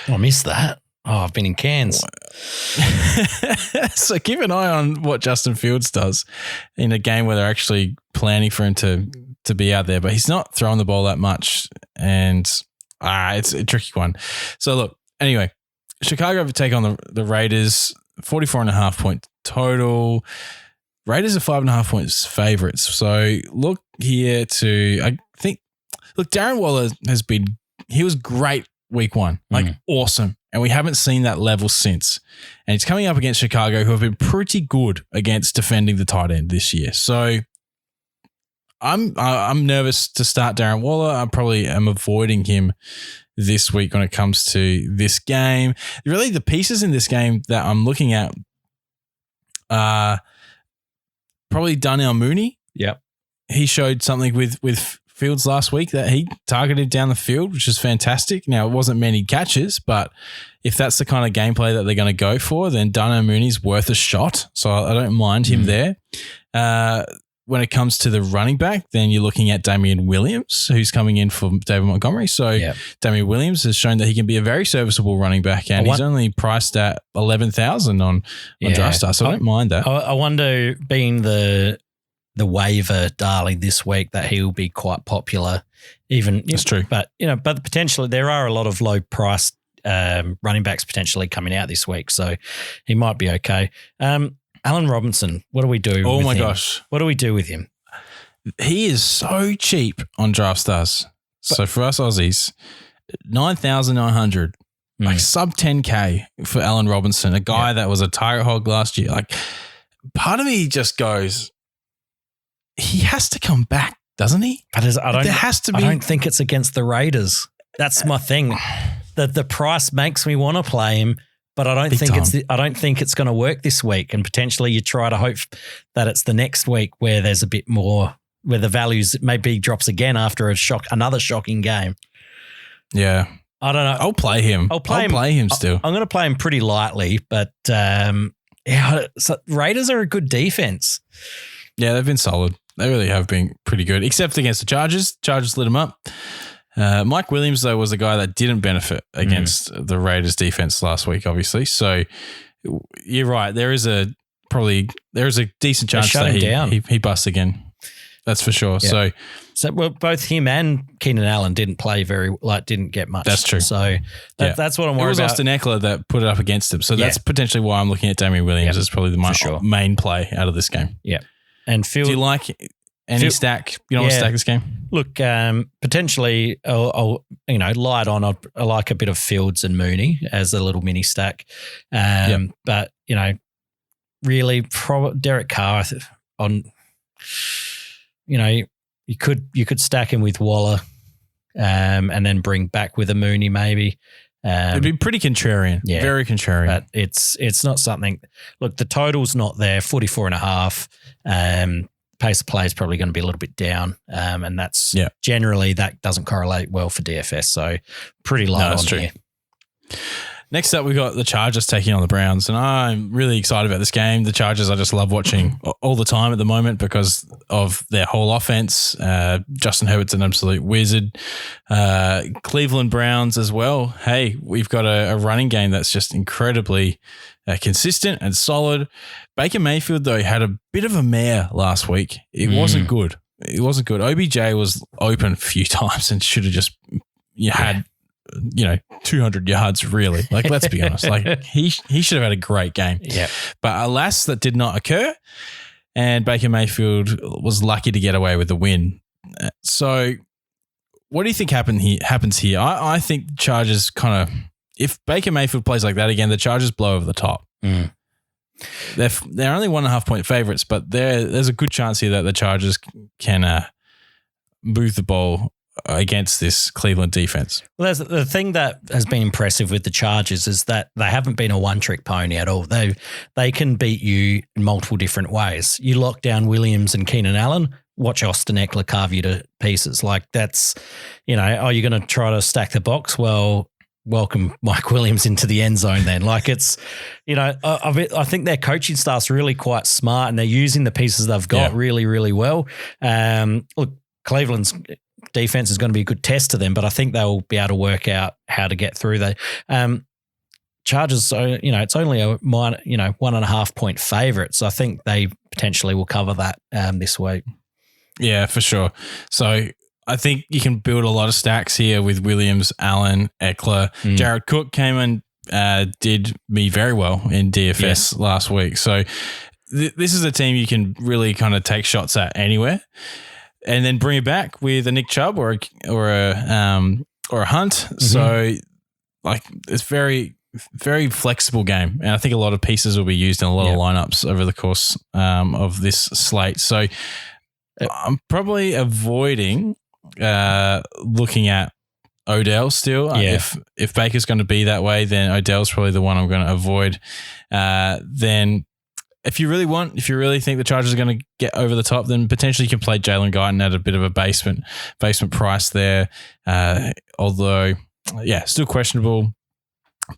I missed that. Oh, I've been in Cairns. So keep an eye on what Justin Fields does in a game where they're actually planning for him to be out there. But he's not throwing the ball that much, and it's a tricky one. So look, anyway, Chicago take on the Raiders, 44.5 point total. Raiders are 5.5 points favorites. So look here Darren Waller he was great week 1, awesome. And we haven't seen that level since. And he's coming up against Chicago, who have been pretty good against defending the tight end this year. So I'm nervous to start Darren Waller. I probably am avoiding him this week when it comes to this game. Really, the pieces in this game that I'm looking at are probably Darnell Mooney. Yep. He showed something with Fields last week that he targeted down the field, which is fantastic. Now, it wasn't many catches, but if that's the kind of gameplay that they're going to go for, then Darnell Mooney's worth a shot. So I don't mind him there. When it comes to the running back, then you're looking at Damian Williams, who's coming in for David Montgomery. So Damian Williams has shown that he can be a very serviceable running back, and he's only priced at 11,000 on DraftStar. So I don't mind that. I wonder, being the waiver darling this week, that he will be quite popular. That's true. But potentially there are a lot of low priced running backs potentially coming out this week, so he might be okay. Allen Robinson, what do we do with him? Oh my gosh. What do we do with him? He is so cheap on DraftStars. So for us Aussies, 9,900, like sub 10K for Allen Robinson, a guy that was a target hog last year. Like, part of me just goes, he has to come back, doesn't he? There has to be. I don't think it's against the Raiders. That's my thing. The price makes me want to play him. But I don't think it's going to work this week, and potentially you try to hope that it's the next week where there's a bit more, where the values maybe drops again after another shocking game. Yeah, I don't know. I'll play him. I'll play him still. I'm going to play him pretty lightly, but Raiders are a good defense. Yeah, they've been solid. They really have been pretty good, except against the Chargers. Chargers lit them up. Mike Williams, though, was the guy that didn't benefit against the Raiders defense last week, obviously. So you're right. There is a decent chance that he busts again. That's for sure. Yeah. So both him and Keenan Allen didn't play didn't get much. That's true. So that's what I'm worried about. It was Austin Eckler that put it up against him. So that's potentially why I'm looking at Damian Williams as probably the main play out of this game. Yeah. And do you like any stack? You don't want to stack this game? Look, potentially I'll light on. I like a bit of Fields and Mooney as a little mini stack. But really, Derek Carr on. You could stack him with Waller, and then bring back with a Mooney maybe. It'd be pretty contrarian, very contrarian. But it's not something. Look, the total's not there. 44.5. Pace of play is probably going to be a little bit down, and that's generally that doesn't correlate well for DFS. So pretty light on here. Next up, we got the Chargers taking on the Browns, and I'm really excited about this game. The Chargers, I just love watching all the time at the moment because of their whole offense. Justin Herbert's an absolute wizard. Cleveland Browns as well. Hey, we've got a running game that's just incredibly consistent and solid. Baker Mayfield, though, had a bit of a mare last week. It wasn't good. It wasn't good. OBJ was open a few times and should have just had 200 yards, really. Like, let's be honest. Like, he should have had a great game. Yeah. But alas, that did not occur. And Baker Mayfield was lucky to get away with the win. So what do you think happens here? I think the Chargers kind of, if Baker Mayfield plays like that again, the Chargers blow over the top. Mm. They're only 1.5 point favorites, but there's a good chance here that the Chargers can move the ball against this Cleveland defense. Well, there's the thing that has been impressive with the Chargers is that they haven't been a one-trick pony at all. They can beat you in multiple different ways. You lock down Williams and Keenan Allen, watch Austin Eckler carve you to pieces. Like that's, are you going to try to stack the box? Well, welcome Mike Williams into the end zone then. Like it's, I think their coaching staff's really quite smart and they're using the pieces they've got really, really well. Look, Cleveland's defense is going to be a good test to them, but I think they'll be able to work out how to get through that. Chargers, it's only a 1.5 point favorite, so I think they potentially will cover that this week. Yeah, for sure. So I think you can build a lot of stacks here with Williams, Allen, Eckler. Jared Cook came and did me very well in DFS last week. So this is a team you can really kind of take shots at anywhere. And then bring it back with a Nick Chubb or a Hunt. Mm-hmm. So, like, it's very, very flexible game, and I think a lot of pieces will be used in a lot of lineups over the course of this slate. So, I'm probably avoiding looking at Odell still. If Baker's going to be that way, then Odell's probably the one I'm going to avoid. Then. If you really think the Chargers are going to get over the top, then potentially you can play Jalen Guyton at a bit of a basement price there. Although, still questionable.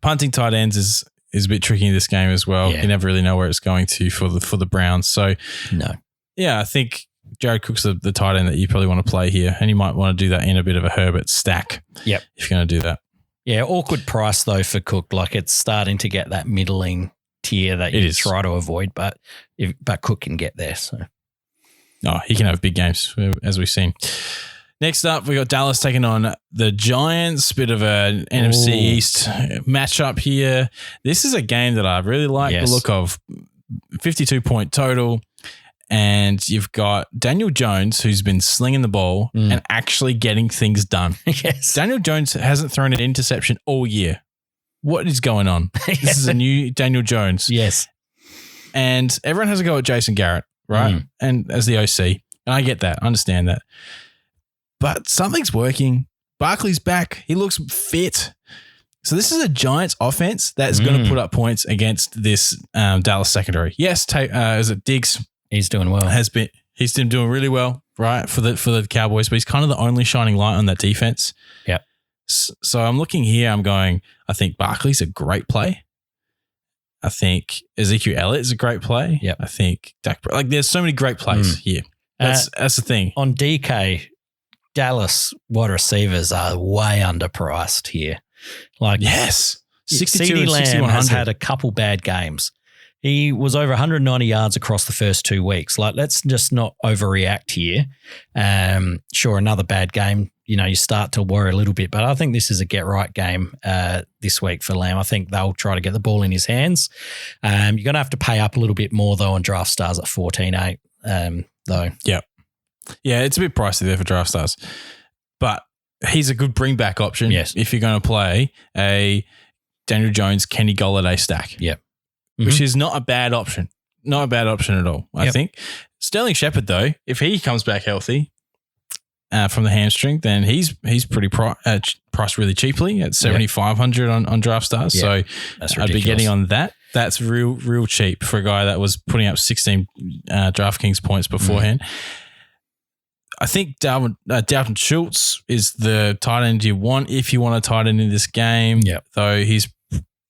Punting tight ends is a bit tricky in this game as well. You never really know where it's going to for the Browns. So, no. Yeah, I think Jared Cook's the tight end that you probably want to play here, and you might want to do that in a bit of a Herbert stack. Yep. If you're going to do that. Yeah, awkward price though for Cook. Like it's starting to get that middling tier that you try to avoid, but Cook can get there. So, he can have big games as we've seen. Next up, we got Dallas taking on the Giants. Bit of an NFC East matchup here. This is a game that I really like the look of. 52-point total, and you've got Daniel Jones who's been slinging the ball and actually getting things done. Yes, Daniel Jones hasn't thrown an interception all year. What is going on? This is a new Daniel Jones. Yes. And everyone has a go at Jason Garrett, right? And as the OC. And I get that. I understand that. But something's working. Barkley's back. He looks fit. So this is a Giants offense that's going to put up points against this Dallas secondary. Yes, is it Diggs? He's doing well. He's been doing really well, right, for the Cowboys, but he's kind of the only shining light on that defense. Yeah. So I'm looking here. I'm going, I think Barkley's a great play. I think Ezekiel Elliott is a great play. Yep. I think there's so many great plays here. That's the thing. On DK, Dallas wide receivers are way underpriced here. Yes. 62 CeeDee and Lamb 6100. has had a couple bad games. He was over 190 yards across the first 2 weeks. Let's just not overreact here. Sure, another bad game, you start to worry a little bit, but I think this is a get-right game this week for Lamb. I think they'll try to get the ball in his hands. You're going to have to pay up a little bit more, though, on Draft Stars at 14.8, though. Yeah. Yeah, it's a bit pricey there for Draft Stars, but he's a good bring-back option if you're going to play a Daniel Jones, Kenny Golladay stack. Yeah. Which is not a bad option. Not a bad option at all, I think. Sterling Shepard, though, if he comes back healthy from the hamstring, then he's pretty priced really cheaply at $7,500 on Draft Stars. So I'd be getting on that. That's real cheap for a guy that was putting up 16 DraftKings points beforehand. I think Dalton Schultz is the tight end you want if you want a tight end in this game. Though he's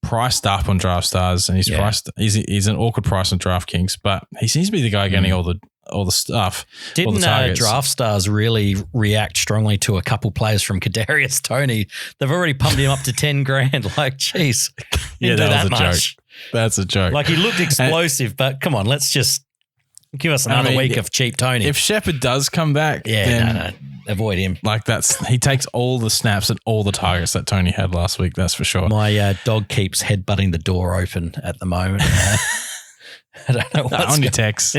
priced up on Draft Stars and he's an awkward price on DraftKings, but he seems to be the guy getting all the stuff. Didn't Draft Stars really react strongly to a couple players from Kadarius Toney? They've already pumped him up to 10 grand. Like, geez, that was a joke. That's a joke. Like, he looked explosive, but come on, let's just give us another week of cheap Toney. If Shepard does come back, then avoid him. Like he takes all the snaps and all the targets that Toney had last week. That's for sure. My dog keeps headbutting the door open at the moment. I don't know what's on your text.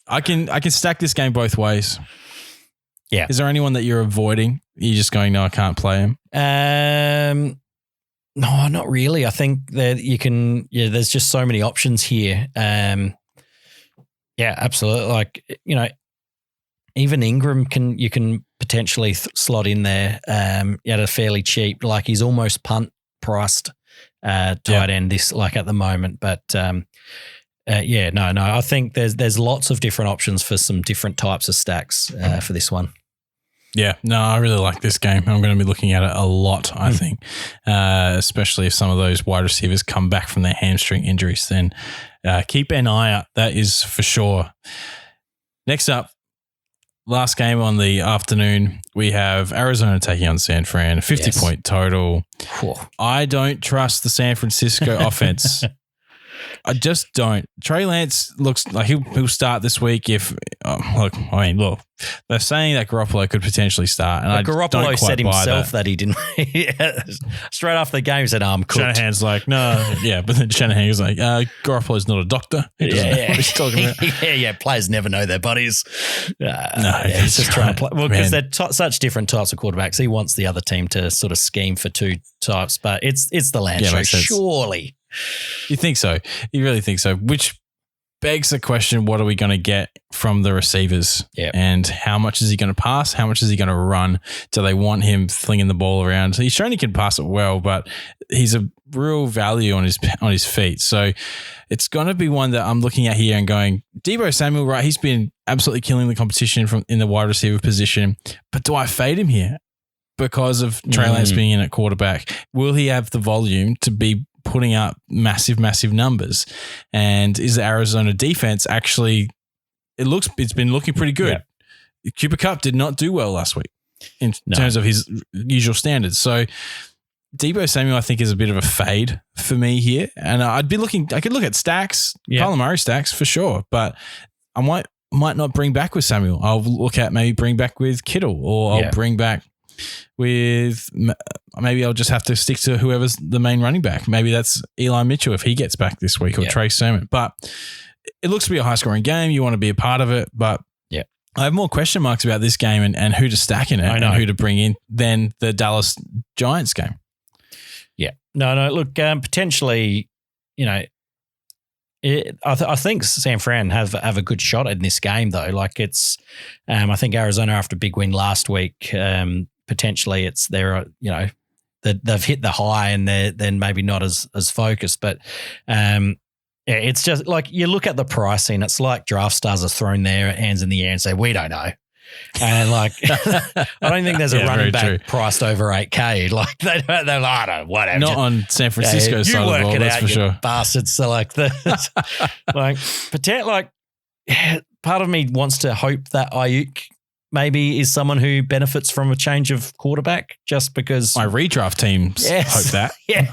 I can stack this game both ways. Yeah. Is there anyone that you're avoiding? You're just going, no, I can't play him. No, not really. I think that you can. Yeah, there's just so many options here. Yeah, absolutely. Like, even Ingram you can potentially slot in there at a fairly cheap. Like, he's almost punt priced tight end this at the moment. But no. I think there's lots of different options for some different types of stacks for this one. Yeah, no, I really like this game. I'm going to be looking at it a lot, I think, especially if some of those wide receivers come back from their hamstring injuries. Then keep an eye out. That is for sure. Next up, last game on the afternoon, we have Arizona taking on San Fran, 50-point total. Cool. I don't trust the San Francisco offense. I just don't. Trey Lance looks like he'll start this week if look, they're saying that Garoppolo could potentially start. And Garoppolo said himself that he didn't. Straight after the game, he said, I'm cooked. Shanahan's like, no. Yeah, but then Shanahan was like, Garoppolo's not a doctor. He doesn't know what he's talking about. Yeah, players never know their bodies. He's just trying to play. Well, because they're such different types of quarterbacks. He wants the other team to sort of scheme for two types, but it's the Lance show, surely. You think so? You really think so? Which begs the question, what are we going to get from the receivers? Yep. And how much is he going to pass? How much is he going to run? Do they want him flinging the ball around? He's shown he can pass it well, but he's a real value on his feet. So it's going to be one that I'm looking at here and going, Deebo Samuel, right? He's been absolutely killing the competition in the wide receiver position, but do I fade him here because of Trey Lance being in at quarterback? Will he have the volume to be putting up massive numbers? And is the Arizona defense actually, it's been looking pretty good. Yeah. Cooper Kupp did not do well last week in terms of his usual standards. So Deebo Samuel, I think, is a bit of a fade for me here. And I could look at stacks, Kyler Murray stacks for sure, but I might not bring back with Samuel. I'll look at maybe bring back with Kittle, or I'll bring back with, maybe I'll just have to stick to whoever's the main running back. Maybe that's Eli Mitchell if he gets back this week, or Trey Sermon. But it looks to be a high-scoring game. You want to be a part of it, but I have more question marks about this game and who to stack in it and who to bring in than the Dallas Giants game. Yeah. No. Look, potentially, I think San Fran have a good shot in this game though. Like it's, I think Arizona after a big win last week. Potentially, it's they've hit the high and they're maybe not as focused, but it's just like you look at the pricing. It's like Draft Stars have thrown their hands in the air and say, we don't know. And like, I don't think there's a running back priced over 8K. Like they're like, I don't know, whatever. Not on San Francisco side of the ball, that's for sure. Bastards. So like part of me wants to hope that Ayuk maybe is someone who benefits from a change of quarterback, just because my redraft teams hope that. Yes.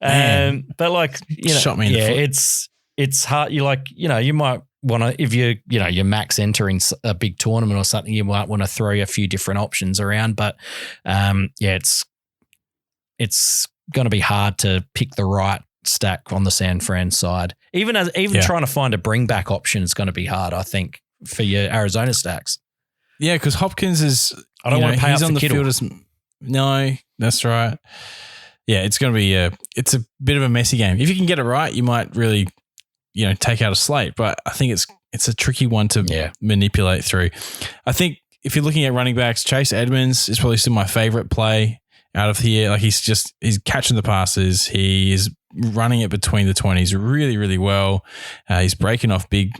100%. But like, shot me in the foot. It's hard. You might want to, if you're max entering a big tournament or something, you might want to throw a few different options around. But it's going to be hard to pick the right stack on the San Fran side. Even trying to find a bring back option is going to be hard, I think, for your Arizona stacks. Yeah, because Hopkins is. I don't want to pay up for Kittle. No, that's right. Yeah, it's going to be it's a bit of a messy game. If you can get it right, you might really, take out a slate. But I think it's a tricky one to manipulate through. I think if you're looking at running backs, Chase Edmonds is probably still my favorite play out of here. Like he's catching the passes. He is running it between the 20s really, really well. He's breaking off big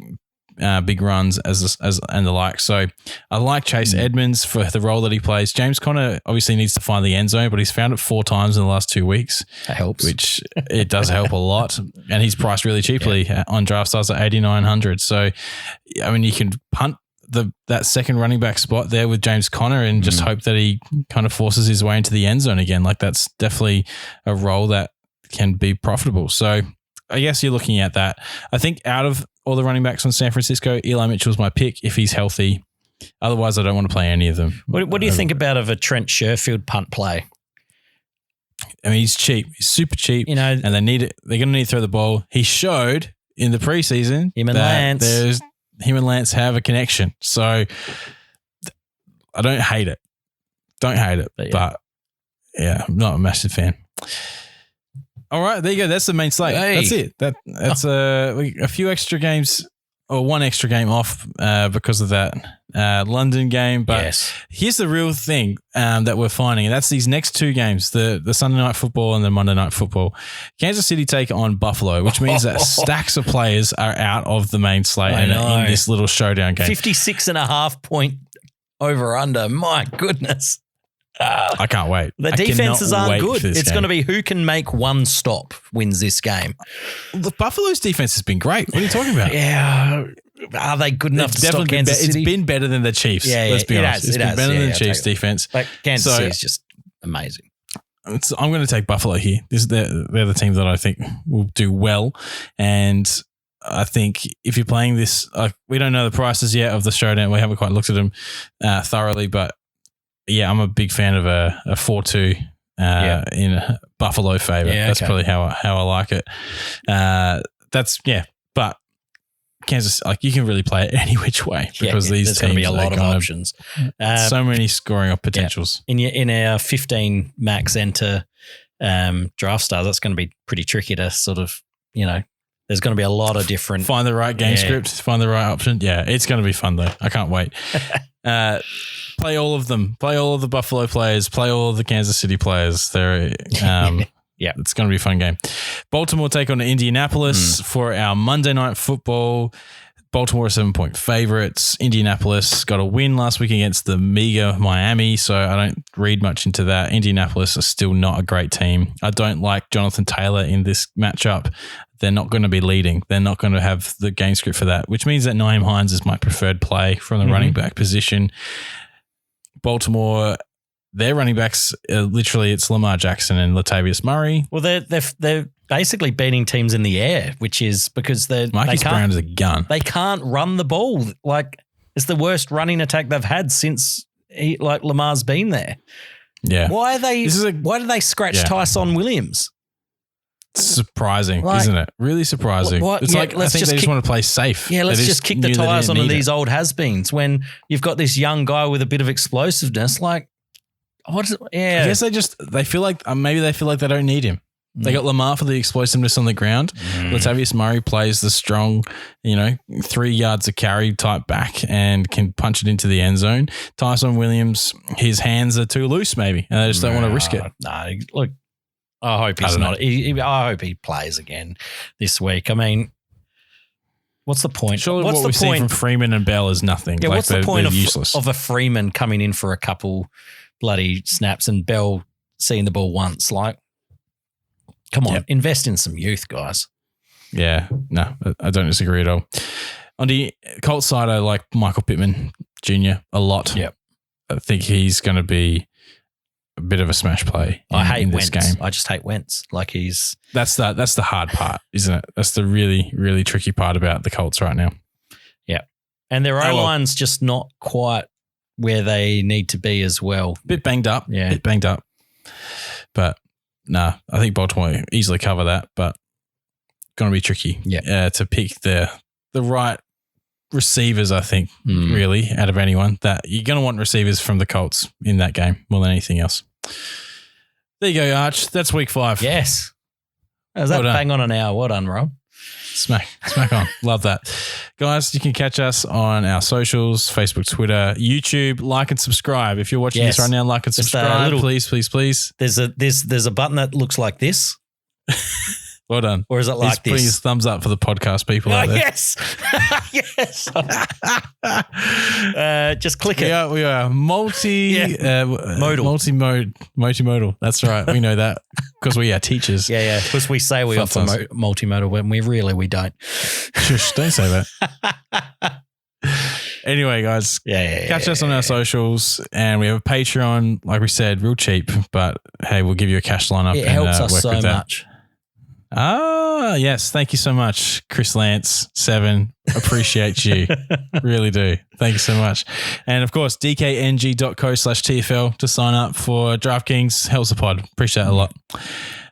runs as and the like. So I like Chase Edmonds for the role that he plays. James Conner obviously needs to find the end zone, but he's found it 4 times in the last 2 weeks. That helps. Which it does help a lot. And he's priced really cheaply on draft stars at 8,900. So, I mean, you can punt that second running back spot there with James Conner and just hope that he kind of forces his way into the end zone again. Like that's definitely a role that can be profitable. So I guess you're looking at that. I think out of all the running backs on San Francisco, Eli Mitchell's my pick if he's healthy. Otherwise, I don't want to play any of them. What do you think about a Trent Sherfield punt play? I mean, he's cheap. He's super cheap. And they need it. They're going to need to throw the ball. He showed in the preseason him and Lance have a connection. So I don't hate it. But I'm not a massive fan. All right, there you go. That's the main slate. Hey. That's it. That's a few extra games or one extra game off because of that London game. But here's the real thing that we're finding, and that's these next 2 games, the Sunday Night Football and the Monday Night Football. Kansas City take on Buffalo, which means that stacks of players are out of the main slate in this little showdown game. 56.5 point over under. My goodness. I can't wait. The defenses aren't good. It's going to be who can make one stop wins this game. The Buffalo's defense has been great. What are you talking about? Yeah. Are they good enough to stop Kansas City? It's been better than the Chiefs. Let's be honest. It's been better than the Chiefs' defense. Like Kansas City is just amazing. I'm going to take Buffalo here. They're the team that I think will do well. And I think if you're playing this, we don't know the prices yet of the showdown. We haven't quite looked at them thoroughly, but I'm a big fan of a 4-2 in Buffalo favor. That's probably how I like it. But Kansas, you can really play it any which way because these teams going to be a lot of options. So many scoring up potentials. In our 15 max enter draft stars, that's going to be pretty tricky to sort of, there's going to be a lot of different. Find the right game script, find the right option. Yeah, it's going to be fun though. I can't wait. Play all of them. Play all of the Buffalo players. Play all of the Kansas City players. They're, it's going to be a fun game. Baltimore take on Indianapolis for our Monday Night Football. Baltimore are 7-point favorites. Indianapolis got a win last week against the meager Miami, so I don't read much into that. Indianapolis are still not a great team. I don't like Jonathan Taylor in this matchup. They're not going to be leading. They're not going to have the game script for that, which means that Nyheim Hines is my preferred play from the running back position. Baltimore, their running backs, literally it's Lamar Jackson and Latavius Murray. Well, they're basically beating teams in the air, which is because Marquise Brown is a gun. They can't run the ball. Like it's the worst running attack they've had since Lamar's been there. Yeah. Why do they scratch Tyson Williams? It's surprising, isn't it? Really surprising. It's I think they just want to play safe. Yeah, let's just kick the tires on these old has-beens when you've got this young guy with a bit of explosiveness. Like, what is it? Yeah. I guess they feel like maybe they feel like they don't need him. They got Lamar for the explosiveness on the ground. Latavius Murray plays the strong, 3 yards a carry type back and can punch it into the end zone. Tyson Williams, his hands are too loose maybe, and they just don't want to risk it. No, look, I hope he's not. I hope he plays again this week. I mean, What's the point? Surely what we've seen from Freeman and Bell is nothing. Yeah, like what's the point useless. of a Freeman coming in for a couple bloody snaps and Bell seeing the ball once? Like, come on, invest in some youth, guys. Yeah, no, I don't disagree at all. On the Colts side, I like Michael Pittman Jr. a lot. Yep. I think he's going to be a bit of a smash play I hate this Wentz. game. I just hate Wentz. Like That's the hard part, isn't it? That's the really, really tricky part about the Colts right now. Yeah. And their O-line's just not quite where they need to be as well. Bit banged up. Yeah. Bit banged up. But I think Baltimore easily cover that, but going to be tricky to pick the right receivers, I think, really, out of anyone. That you're going to want receivers from the Colts in that game more than anything else. There you go, Arch. That's week 5. Yes. Is that bang on an hour? Well done, Rob. Smack on. Love that. Guys, you can catch us on our socials, Facebook, Twitter, YouTube. Like and subscribe. If you're watching this right now, like and subscribe. Please. There's a button that looks like this. Well done. Or is it like this? Please thumbs up for the podcast people out there. Yes. Yes. Just click it. We are multimodal. That's right. We know that because we are teachers. Yeah. Because we say we offer multimodal when we don't. Shush, don't say that. Anyway, guys, catch us on our socials, and we have a Patreon, like we said, real cheap, but hey, we'll give you a cash lineup. It helps us so much. Yes. Thank you so much, Chris Lance 7. Appreciate you. Really do. Thank you so much. And of course, dkng.co/TFL to sign up for DraftKings. Helps the pod. Appreciate it a lot.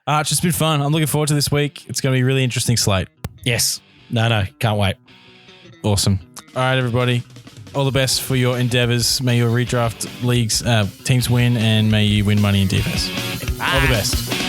Arch, it's been fun. I'm looking forward to this week. It's going to be a really interesting slate. Yes. No. Can't wait. Awesome. All right, everybody. All the best for your endeavors. May your redraft leagues teams win, and may you win money in DFS. All the best.